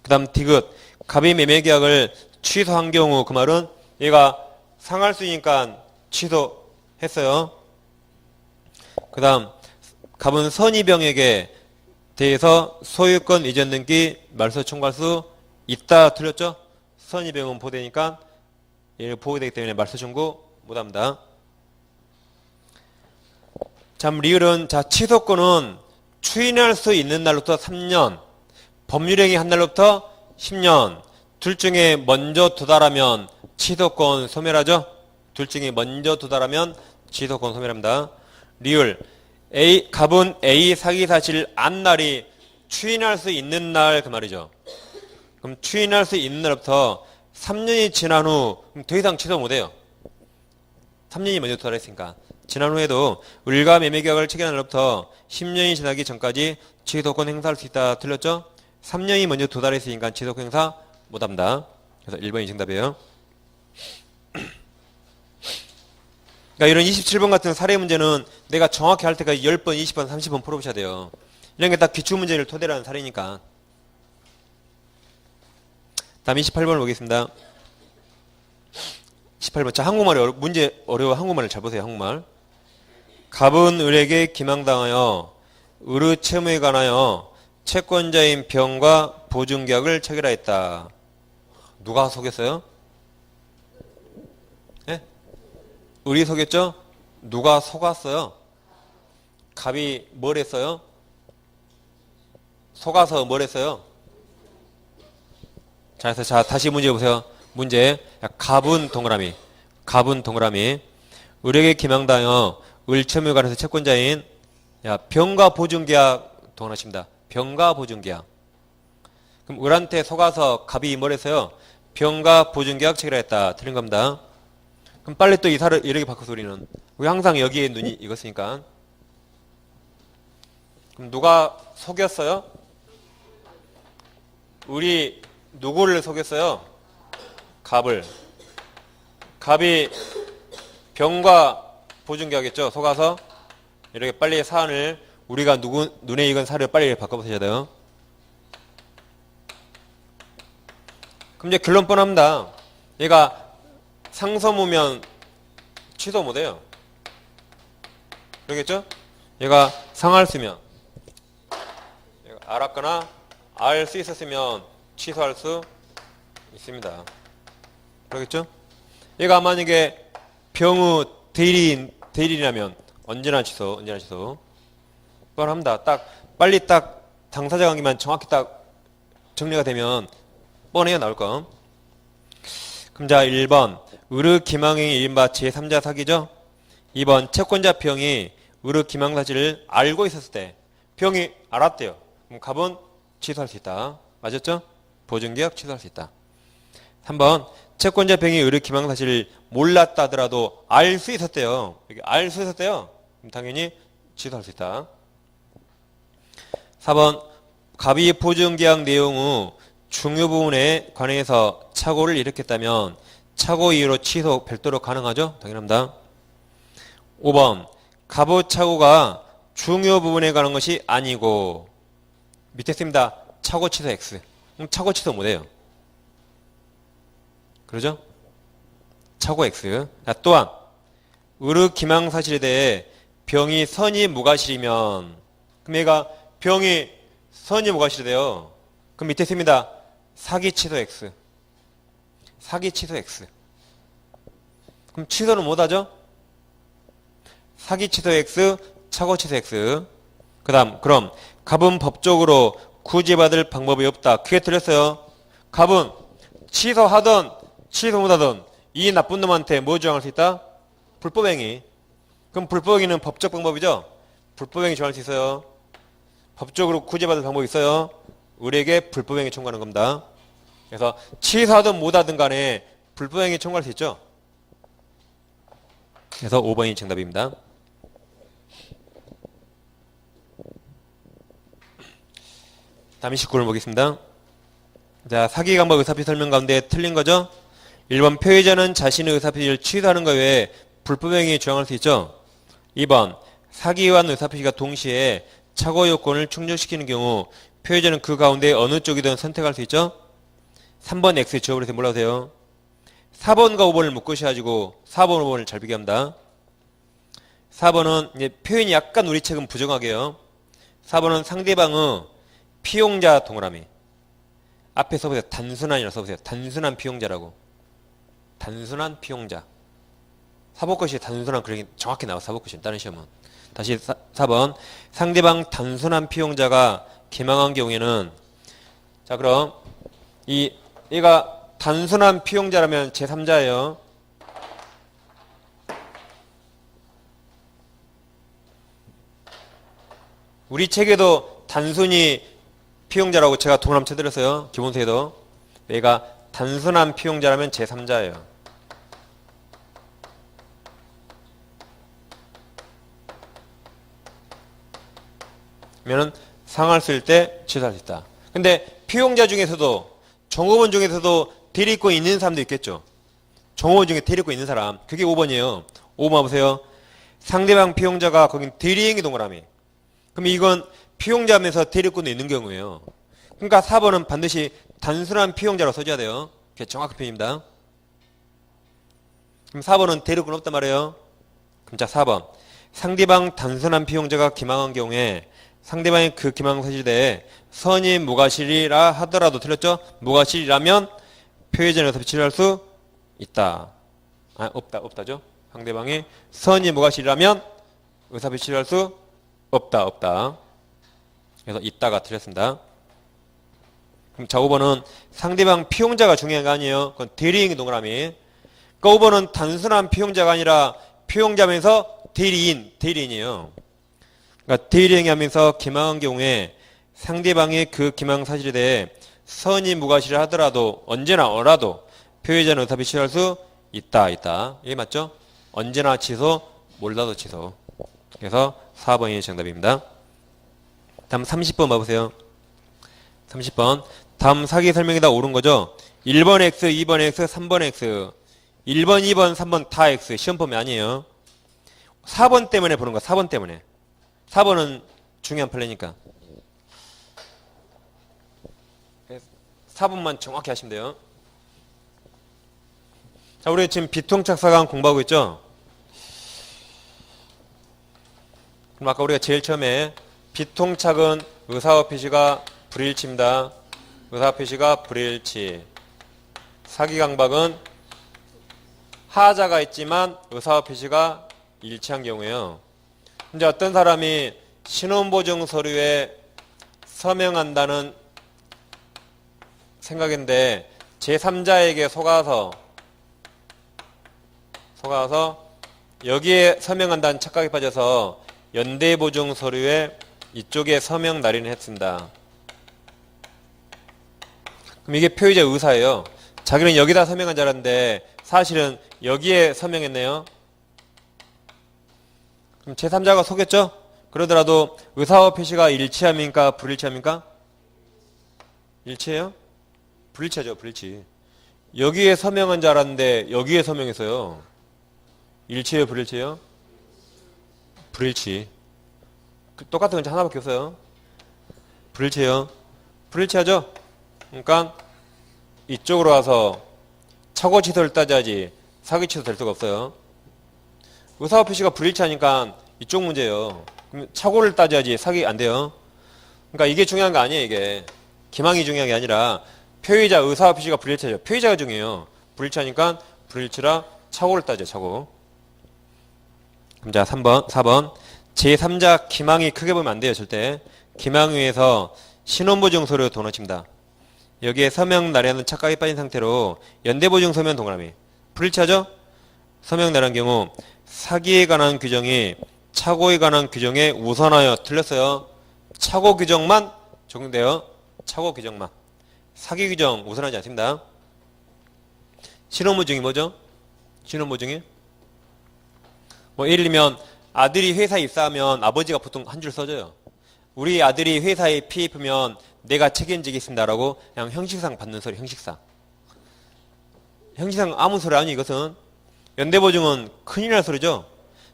그 다음 디귿. 갑이 매매계약을 취소한 경우 그 말은 얘가 상할 수 있으니까 취소했어요. 그 다음 갑은 선의병에게 대해서 소유권 이전 등기 말소 청구할 수 있다. 틀렸죠? 선의병은 보호되니까 얘를 보호되기 때문에 말소 청구 못합니다. 참 리을은 자 취소권은 추인할 수 있는 날로부터 3년, 법률행위 한 날로부터 10년, 둘 중에 먼저 도달하면 취소권 소멸하죠. 둘 중에 먼저 도달하면 취소권 소멸합니다. 리을 갑은 A 사기 사실 안 날이 추인할 수 있는 날 그 말이죠. 그럼 추인할 수 있는 날부터 3년이 지난 후 더 이상 취소 못해요. 3년이 먼저 도달했으니까. 지난 후에도 을과 매매계약을 체결한 날로부터 10년이 지나기 전까지 취소권 행사할 수 있다. 틀렸죠? 3년이 먼저 도달했으니까 취소권 행사 못합니다. 그래서 1번이 정답이에요. 그러니까 이런 27번 같은 사례 문제는 내가 정확히 할 때까지 10번, 20번, 30번 풀어보셔야 돼요. 이런 게 딱 기출문제를 토대로 하는 사례니까. 다음 28번 보겠습니다. 18번. 자, 한국말이 문제 어려워. 한국말을 잘 보세요. 한국말. 갑은 을에게 기망당하여 을의 채무에 관하여 채권자인 병과 보증계약을 체결하였다. 누가 속였어요? 네? 을이 속였죠? 누가 속았어요? 갑이 뭘 했어요? 속아서 뭘 했어요? 자, 그래서 자, 다시 문제 보세요. 문제. 갑은 동그라미. 갑은 동그라미. 을에게 기망당하여 을 채무에 관해서 채권자인 병과 보증계약 동원하십니다. 병과 보증계약. 그럼 을한테 속아서 갑이 뭘 했어요? 병과 보증계약 체결했다. 틀린 겁니다. 그럼 빨리 또 이사를 이렇게 바꿔서 우리는. 우리 항상 여기에 눈이 익었으니까. 그럼 누가 속였어요? 우리 누구를 속였어요? 갑을. 갑이 병과 보증계약했죠. 속아서 이렇게 빨리 사안을 우리가 눈에 익은 사례를 빨리 바꿔보셔야 돼요. 그럼 이제 결론 뻔합니다. 얘가 상서무면 취소 못해요. 그러겠죠? 얘가 상할 쓰면 알았거나 알 수 있었으면 취소할 수 있습니다. 그러겠죠? 얘가 만약에 병의 대리인이라면 언제나 취소. 뻔합니다. 빨리 당사자 관계만 정확히 정리가 되면 뻔해요, 나올 거. 그럼 자, 1번. 의뢰 기망행위 이른바 제3자 사기죠. 2번 채권자 B형이 의뢰 기망 사실을 알고 있었을 때 B형이 알았대요. 그럼 갑은 취소할 수 있다. 맞았죠? 보증계약 취소할 수 있다. 3번 채권자 B형이 의뢰 기망 사실을 몰랐다 하더라도 알 수 있었대요. 알 수 있었대요. 그럼 당연히 취소할 수 있다. 4번 갑이 보증계약 내용 후 중요 부분에 관해서 착오를 일으켰다면 착오 이유로 취소 별도로 가능하죠? 당연합니다. 5번 갑의 착오가 중요 부분에 관한 것이 아니고 밑에 씁니다. 착오 취소 X. 그럼 착오 취소 못해요. 그러죠? 착오 X. 또한 의뢰 기망 사실에 대해 병이 선이 무과실이면 그럼 얘가 병이 선이 무과실이돼요. 그럼 밑에 씁니다. 사기 취소 X. 사기 취소 X. 그럼 취소는 못하죠? 사기 취소 X, 착오 취소 X. 그 다음 그럼 갑은 법적으로 구제받을 방법이 없다. 그게 틀렸어요. 갑은 취소하든 취소 못하든 이 나쁜 놈한테 뭐 주장할 수 있다? 불법행위. 그럼 불법행위는 법적 방법이죠? 불법행위 주장할 수 있어요. 법적으로 구제받을 방법이 있어요. 의뢰에게 불법행위 청구하는 겁니다. 그래서 취소하든 못하든 간에 불법행위 청구할 수 있죠. 그래서 5번이 정답입니다. 다음 29를 보겠습니다. 자, 사기 강박 의사표시 설명 가운데 틀린 거죠? 1번 표의자는 자신의 의사표시를 취소하는 것 외에 불법행위 주장할 수 있죠. 2번 사기와 의사표시가 동시에 착오 요건을 충족시키는 경우 표의자는 그 가운데 어느 쪽이든 선택할 수 있죠. 3번 X 지워버려서 몰라오세요. 4번과 5번을 묶으셔가지고 4번, 5번을 잘 비교합니다. 4번은 이제 표현이 약간 우리 책은 부정하게요. 4번은 상대방의 피용자 동그라미. 앞에 써보세요. 단순한이라고 써보세요. 단순한 피용자라고. 단순한 피용자. 사법고시에 단순한 그렇게 정확히 나와. 사법고시 다른 시험은. 다시 4번 상대방 단순한 피용자가 기망한 경우에는 자 그럼 얘가 단순한 피용자라면 제3자예요. 우리 책에도 단순히 피용자라고 제가 동그라미 쳐드렸어요. 기본서에도. 얘가 단순한 피용자라면 제3자예요. 그러면 상할 쓸 때 취소할 수 있다. 근데 피용자 중에서도 종업원 중에서도 대리권 있는 사람도 있겠죠. 종업원 중에 대리권 있는 사람. 그게 5번이에요. 5번 보세요. 상대방 피용자가 거긴 대리행위 동그라미. 그럼 이건 피용자면서 대리권도 있는 경우예요. 그러니까 4번은 반드시 단순한 피용자로 써줘야 돼요. 그게 정확한 표현입니다. 그럼 4번은 대리권 없단 말이에요. 그럼 자 4번. 상대방 단순한 피용자가 기망한 경우에 상대방이 그 기망 사실에 대해 선이 무과실이라 하더라도 틀렸죠? 무과실이라면 표의자는 의사표시 취소할 수 있다. 없다죠? 상대방이 선이 무과실이라면 의사표시 취소할 수 없다. 그래서 있다가 틀렸습니다. 그럼 자 5번은 상대방 피용자가 중요한 거 아니에요. 그건 대리인의 동그라미. 그러니까 5번은 단순한 피용자가 아니라 피용자면서 대리인이에요. 그러니까 대리행위 하면서 기망한 경우에 상대방이 그 기망 사실에 대해 선이 무과실을 하더라도 언제나 어라도 표의자는 의사표시 취소할 수 있다. 이게 맞죠? 언제나 취소, 몰라도 취소. 그래서 4번이 정답입니다. 다음 30번 봐보세요. 30번. 다음 사기 설명이 다 옳은 거죠? 1번 X, 2번 X, 3번 X. 1번, 2번, 3번 다 X. 시험범위 아니에요. 4번 때문에 보는 거야. 4번 때문에. 4번은 중요한 판례니까. 4번만 정확히 하시면 돼요. 자, 우리 지금 비통착사강 공부하고 있죠? 그럼 아까 우리가 제일 처음에 비통착은 의사와 표시가 불일치입니다. 의사와 표시가 불일치. 사기강박은 하자가 있지만 의사와 표시가 일치한 경우에요. 이제 어떤 사람이 신원보증 서류에 서명한다는 생각인데 제3자에게 속아서 속아서 여기에 서명한다는 착각에 빠져서 연대보증 서류에 이쪽에 서명 날인을 했습니다. 그럼 이게 표의자 의사예요. 자기는 여기다 서명한 줄 알았는데 사실은 여기에 서명했네요. 그럼 제3자가 속였죠? 그러더라도 의사와 표시가 일치합니까? 불일치합니까? 일치해요? 불일치하죠. 불일치. 여기에 서명한 줄 알았는데 여기에 서명했어요. 일치해요? 불일치해요? 불일치. 똑같은 건지 하나밖에 없어요. 불일치해요. 불일치하죠? 그러니까 이쪽으로 와서 착오 취소를 따져야지 사기 취소 될 수가 없어요. 의사와 표시가 불일치하니까 이쪽 문제예요. 그럼 착오를 따져야지 사기 안 돼요. 그러니까 이게 중요한 거 아니에요. 이게 기망이 중요한 게 아니라 표의자 의사와 표시가 불일치하죠. 표의자가 중요해요. 불일치하니까 불일치라 착오를 따져. 착오. 그럼 자 3번 4번 제3자 기망이 크게 보면 안 돼요. 절대. 기망위에서 신원보증 서류 도너칩니다. 여기에 서명 날에는 착각이 빠진 상태로 연대보증 서면 동그라미. 불일치하죠? 서명 날한 경우 사기에 관한 규정이 착오에 관한 규정에 우선하여 틀렸어요. 착오 규정만 적용돼요. 착오 규정만. 사기 규정 우선하지 않습니다. 신원보증이 뭐죠? 신원보증이? 뭐 예를 들면 아들이 회사에 입사하면 아버지가 보통 한 줄 써줘요. 우리 아들이 회사에 피입하면 내가 책임지겠습니다라고 그냥 형식상 받는 소리. 형식상. 형식상 아무 소리 아니 이것은. 연대보증은 큰일 날 소리죠.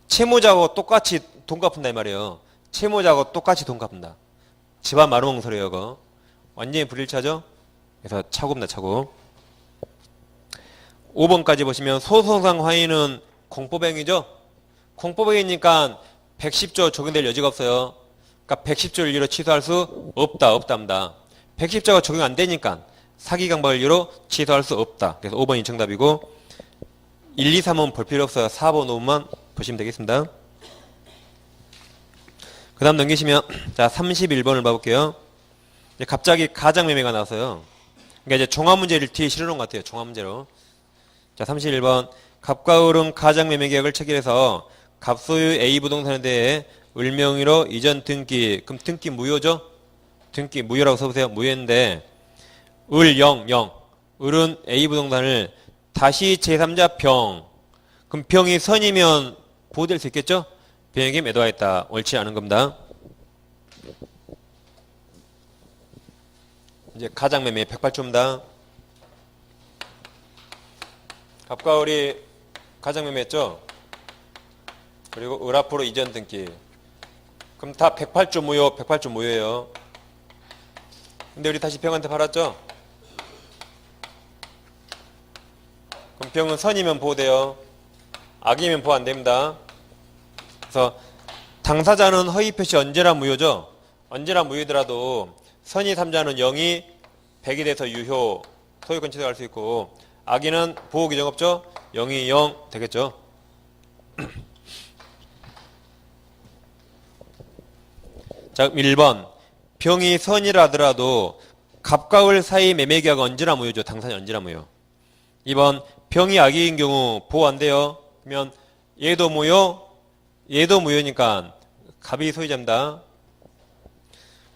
채무자하고 똑같이 돈 갚는다 이 말이에요. 채무자하고 똑같이 돈 갚는다. 집안 마루먹는 소리예요. 그거. 완전히 불일치하죠. 그래서 차고입니다. 차고. 5번까지 보시면 소송상 화의는 공법행위죠. 공법행위니까 110조 적용될 여지가 없어요. 그러니까 110조를 이유로 취소할 수 없답니다. 110조가 적용 안 되니까 사기 강박을 이유로 취소할 수 없다. 그래서 5번이 정답이고 1, 2, 3은 볼 필요 없어요. 4번, 5번만 보시면 되겠습니다. 그 다음 넘기시면 자 31번을 봐볼게요. 이제 갑자기 가장매매가 나왔어요. 그러니까 이제 종합문제를 뒤에 실어놓은 것 같아요. 종합문제로. 자 31번 갑과 을은 가장매매 계약을 체결해서 갑소유 A 부동산에 대해 을명의로 이전 등기. 그럼 등기 무효죠? 등기 무효라고 써보세요. 무효인데 을 0, 0. 을은 A 부동산을 다시 제3자 병. 그럼 병이 선이면 보호될 수 있겠죠? 병에게 매도하였다. 옳지 않은 겁니다. 이제 가장매매 108조입니다. 갑과 을이 가장매매했죠? 그리고 을 앞으로 이전 등기. 그럼 다 108조 무효, 108조 무효예요. 근데 우리 다시 병한테 팔았죠? 그럼 병은 선이면 보호돼요. 악이면 보호 안 됩니다. 그래서 당사자는 허위 표시 언제나 무효죠? 언제나 무효더라도 선의 3자는 0이 100이 돼서 유효, 소유권 취소할 수 있고 악의는 보호 규정 없죠? 0이 0 되겠죠? 자, 1번. 병이 선이라 하더라도 갑과 을 사이 매매계약은 언제나 무효죠. 당사자 언제나 무효. 2번. 병이 악의인 경우 보호 안 돼요. 그러면 얘도 무효, 얘도 무효니까 갑이 소유자입니다.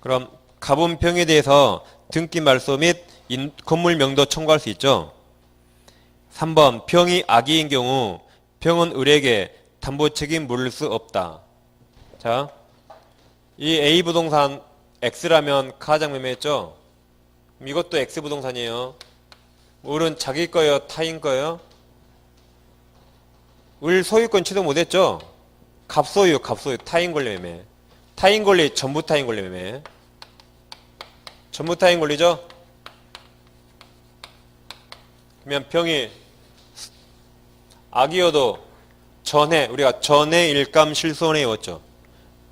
그럼 갑은 병에 대해서 등기 말소 및 건물 명도 청구할 수 있죠. 3번. 병이 악의인 경우 병은 을에게 담보 책임 물을 수 없다. 자, 이 A 부동산 X라면 가장매매했죠? 이것도 X 부동산이에요. 을은 자기 거예요? 타인 거예요? 을 소유권 취소 못했죠? 갑소유, 갑소유, 타인 권리 매매. 타인 권리, 전부 타인 권리 매매. 전부 타인 권리죠? 그러면 병이 악이어도 전해, 우리가 전해 일감 실손해 외웠죠?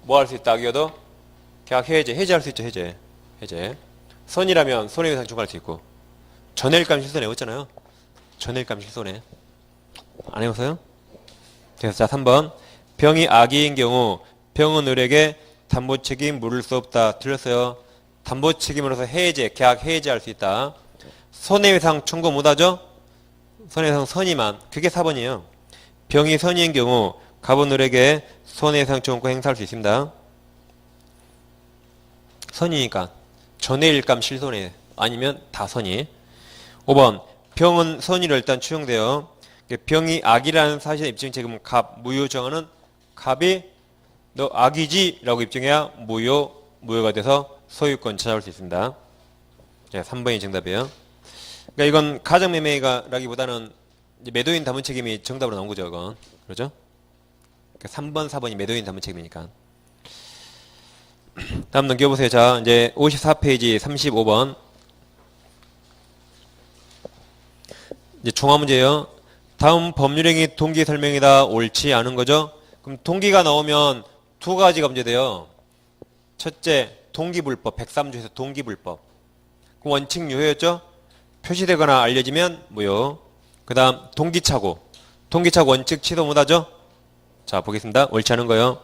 뭐 할 수 있다, 악이어도? 계약 해제, 해제할 수 있죠, 해제. 해제. 선이라면 손해배상 청구할 수 있고. 전해 일감 실손해 외웠잖아요? 전해 일감 실손해. 안 해봤어요? 그래서 자, 3번. 병이 악의인 경우 병은 을에게 담보 책임 물을 수 없다. 틀렸어요. 담보 책임으로서 해제, 계약 해제할 수 있다. 손해배상 청구 못하죠? 손해배상 선이만. 그게 4번이에요. 병이 선의인 경우 갑은 을에게 손해상충권을 행사할 수 있습니다. 선의니까 전해일감 실손해 아니면 다 선의. 5번 병은 선의로 일단 추정돼요. 병이 악이라는 사실의 입증 책임은 갑, 무효 정하는 갑이 너 악이지 라고 입증해야 무효가 돼서 소유권 찾아올 수 있습니다. 네, 3번이 정답이에요. 그러니까 이건 가정매매가라기보다는 매도인 담은 책임이 정답으로 나온 거죠. 이건. 그렇죠? 그러니까 3번, 4번이 매도인 담은 책임이니까. 다음 넘겨보세요. 자, 이제 54페이지 35번. 이제 종합 문제예요. 다음 법률행위 동기 설명이다. 옳지 않은 거죠? 그럼 동기가 나오면 두 가지가 문제돼요. 첫째, 동기불법. 103조에서 동기불법. 그럼 원칙 유효였죠? 표시되거나 알려지면 무효. 그 다음 동기착오. 동기착오 원칙 취소 못하죠? 자, 보겠습니다. 옳지 않은 거요.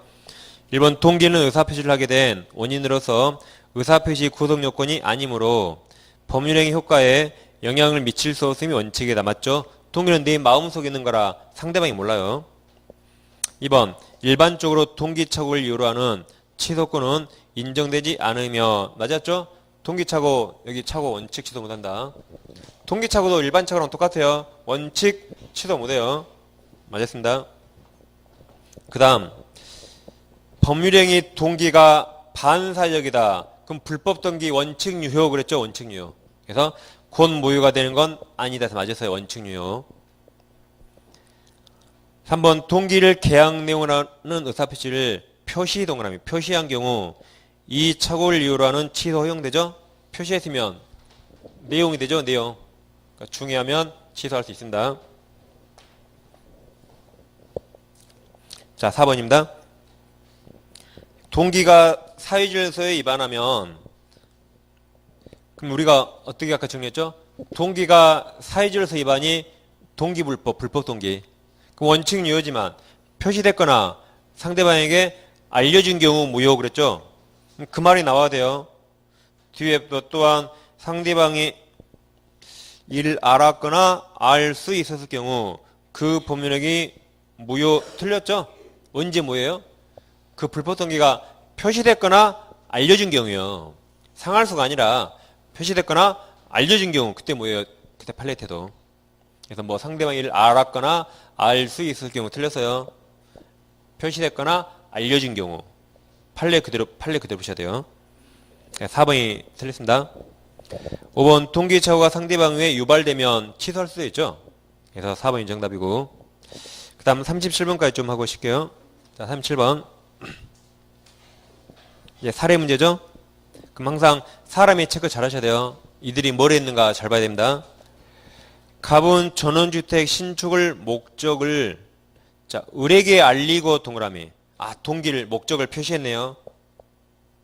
1번 동기는 의사표시를 하게 된 원인으로서 의사표시 구성요건이 아니므로 법률행위 효과에 영향을 미칠 수 없음이 원칙에 남았죠. 동기는 내 마음속에 있는 거라 상대방이 몰라요. 2번 일반적으로 동기착오를 이유로 하는 취소권은 인정되지 않으며 맞았죠? 동기착오 여기 착오 원칙 취소 못한다. 동기착오도 일반착오랑 똑같아요. 원칙 취소 못해요. 맞았습니다. 그 다음 법률행위 동기가 반사적이다. 그럼 불법 동기 원칙 유효 그랬죠? 원칙 유효. 그래서 곧 무효가 되는 건 아니다. 맞았어요. 원칙 유효. 3번 동기를 계약 내용으로 하는 의사표시를 표시 동그라미 표시한 경우 이 착오를 이유로 하는 취소 허용되죠? 표시했으면 내용이 되죠? 내용. 그러니까 중요하면 취소할 수 있습니다. 자, 4번입니다. 동기가 사회질서에 위반하면 그럼 우리가 어떻게 아까 정리했죠? 동기가 사회질서 위반이 동기불법, 불법 동기. 그럼 원칙 유효지만 표시됐거나 상대방에게 알려준 경우 무효 그랬죠? 그 말이 나와야 돼요. 뒤에 또한 상대방이 이를 알았거나 알 수 있었을 경우 그 법률행위 무효 틀렸죠? 언제 무효예요? 그 불법 동기가 표시됐거나 알려준 경우요. 상할수가 아니라 표시됐거나 알려준 경우 그때 뭐예요? 그때 판례태도. 그래서 뭐 상대방이 이를 알았거나 알 수 있을 경우 틀렸어요. 표시됐거나 알려준 경우 판례 그대로 보셔야 돼요. 4번이 틀렸습니다. 5번 동기착오가 상대방 외에 유발되면 취소할 수도 있죠. 그래서 4번이 정답이고 그 다음 37번까지 좀 하고 오실게요. 자, 37번 이제 사례 문제죠. 그럼 항상 사람의 체크 잘 하셔야 돼요. 이들이 뭘 했는가 잘 봐야 됩니다. 갑은 전원주택 신축을 목적을 자 을에게 알리고 동그라미 동기를 목적을 표시했네요.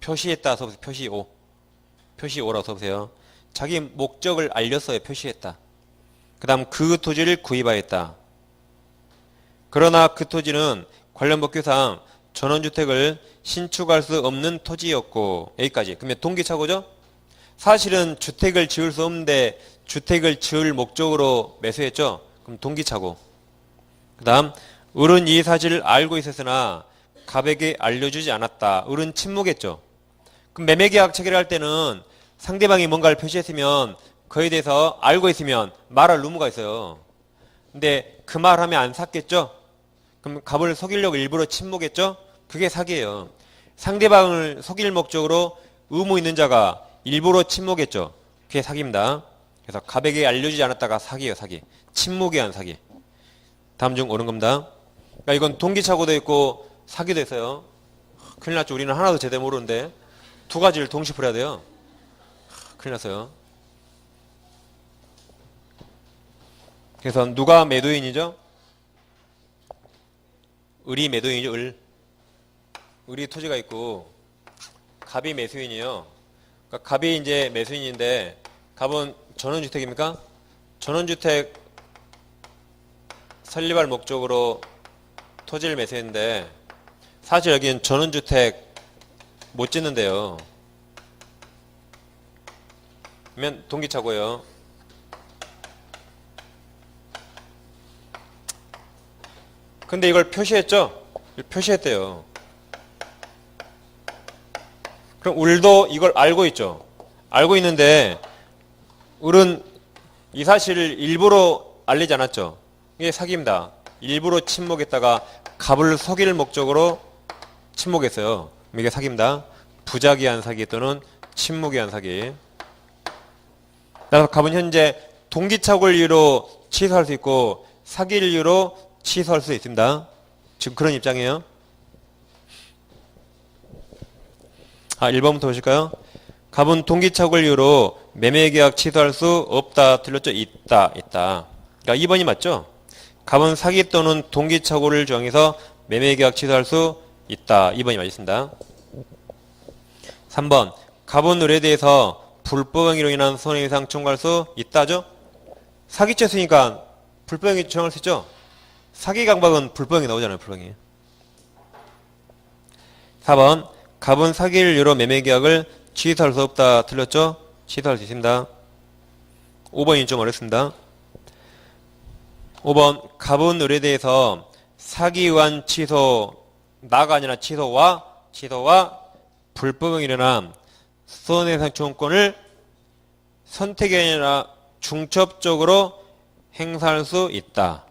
표시했다 써보세요. 표시 5 표시 5라고 써보세요. 자기 목적을 알렸어요. 표시했다. 그 다음 그 토지를 구입하였다. 그러나 그 토지는 관련 법규상 전원주택을 신축할 수 없는 토지였고 여기까지. 그러면 동기착오죠? 사실은 주택을 지을 수 없는데 주택을 지을 목적으로 매수했죠? 그럼 동기착오. 그 다음 을은 이 사실을 알고 있었으나 갑에게 알려주지 않았다. 을은 침묵했죠. 그럼 매매계약 체결할 때는 상대방이 뭔가를 표시했으면 그에 대해서 알고 있으면 말할 의무가 있어요. 근데 그 말하면 안 샀겠죠? 그럼 갑을 속이려고 일부러 침묵했죠? 그게 사기예요. 상대방을 속일 목적으로 의무 있는 자가 일부러 침묵했죠? 그게 사기입니다. 그래서 갑에게 알려주지 않았다가 사기예요. 사기. 침묵에 한 사기. 다음 중 옳은 겁니다. 그러니까 이건 동기착오도 있고 사기도 있어요. 큰일 났죠. 우리는 하나도 제대로 모르는데 두 가지를 동시에 풀어야 돼요. 큰일 났어요. 그래서 누가 매도인이죠? 을이 매도인이죠. 을이 토지가 있고 갑이 매수인이에요. 그러니까 갑이 이제 매수인인데 갑은 전원주택입니까? 전원주택 설립할 목적으로 토지를 매수했는데 사실 여기는 전원주택 못 짓는데요. 그러면 동기착오예요. 근데 이걸 표시했죠? 표시했대요. 그럼 울도 이걸 알고 있죠? 알고 있는데 울은 이 사실을 일부러 알리지 않았죠? 이게 사기입니다. 일부러 침묵했다가 갑을 속일 목적으로 침묵했어요. 이게 사기입니다. 부작위한 사기 또는 침묵이한 사기. 그래서 갑은 현재 동기착오를 이유로 취소할 수 있고 사기를 이유로 취소할 수 있습니다. 지금 그런 입장이에요. 1번부터 보실까요? 갑은 동기착오를 이유로 매매계약 취소할 수 없다. 틀렸죠? 있다. 그러니까 2번이 맞죠? 갑은 사기 또는 동기착오를 정해서 매매계약 취소할 수 있다. 2번이 맞습니다. 3번 갑은 을에 대해서 불법행위로 인한 손해배상 청구할 수 있다죠? 사기죄수니까 불법행위 청구할 수 있죠? 사기 강박은 불법행위 나오잖아요. 불법행위. 4번 갑은 사기를 이유로 매매계약을 취소할 수 없다. 틀렸죠? 취소할 수 있습니다. 5번이 좀 어렵습니다. 5번 갑은 을에 대해서 사기에 의한 나가 아니라 취소와 불법행위로 인한 손해배상 청구권을 선택이 아니라 중첩적으로 행사할 수 있다.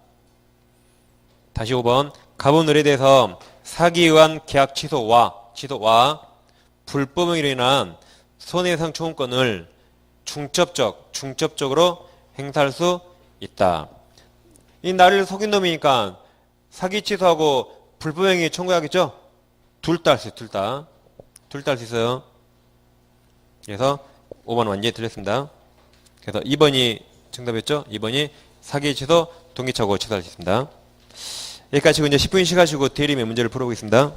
다시 5번 갑은 을에 대해서 사기에 의한 계약 취소와 불법행위로 인한 손해배상 청구권을 중첩적으로 행사할 수 있다. 이 나를 속인 놈이니까 사기 취소하고 불법행위 청구해야겠죠? 둘 다 할 수 있어요. 둘 다 할 수 있어요. 그래서 5번 완전히 틀렸습니다. 그래서 2번이 정답이었죠? 2번이 사기 취소, 동기착오 취소할 수 있습니다. 여기까지 이제 10분 쉬가지고 대리면 문제를 풀어보겠습니다.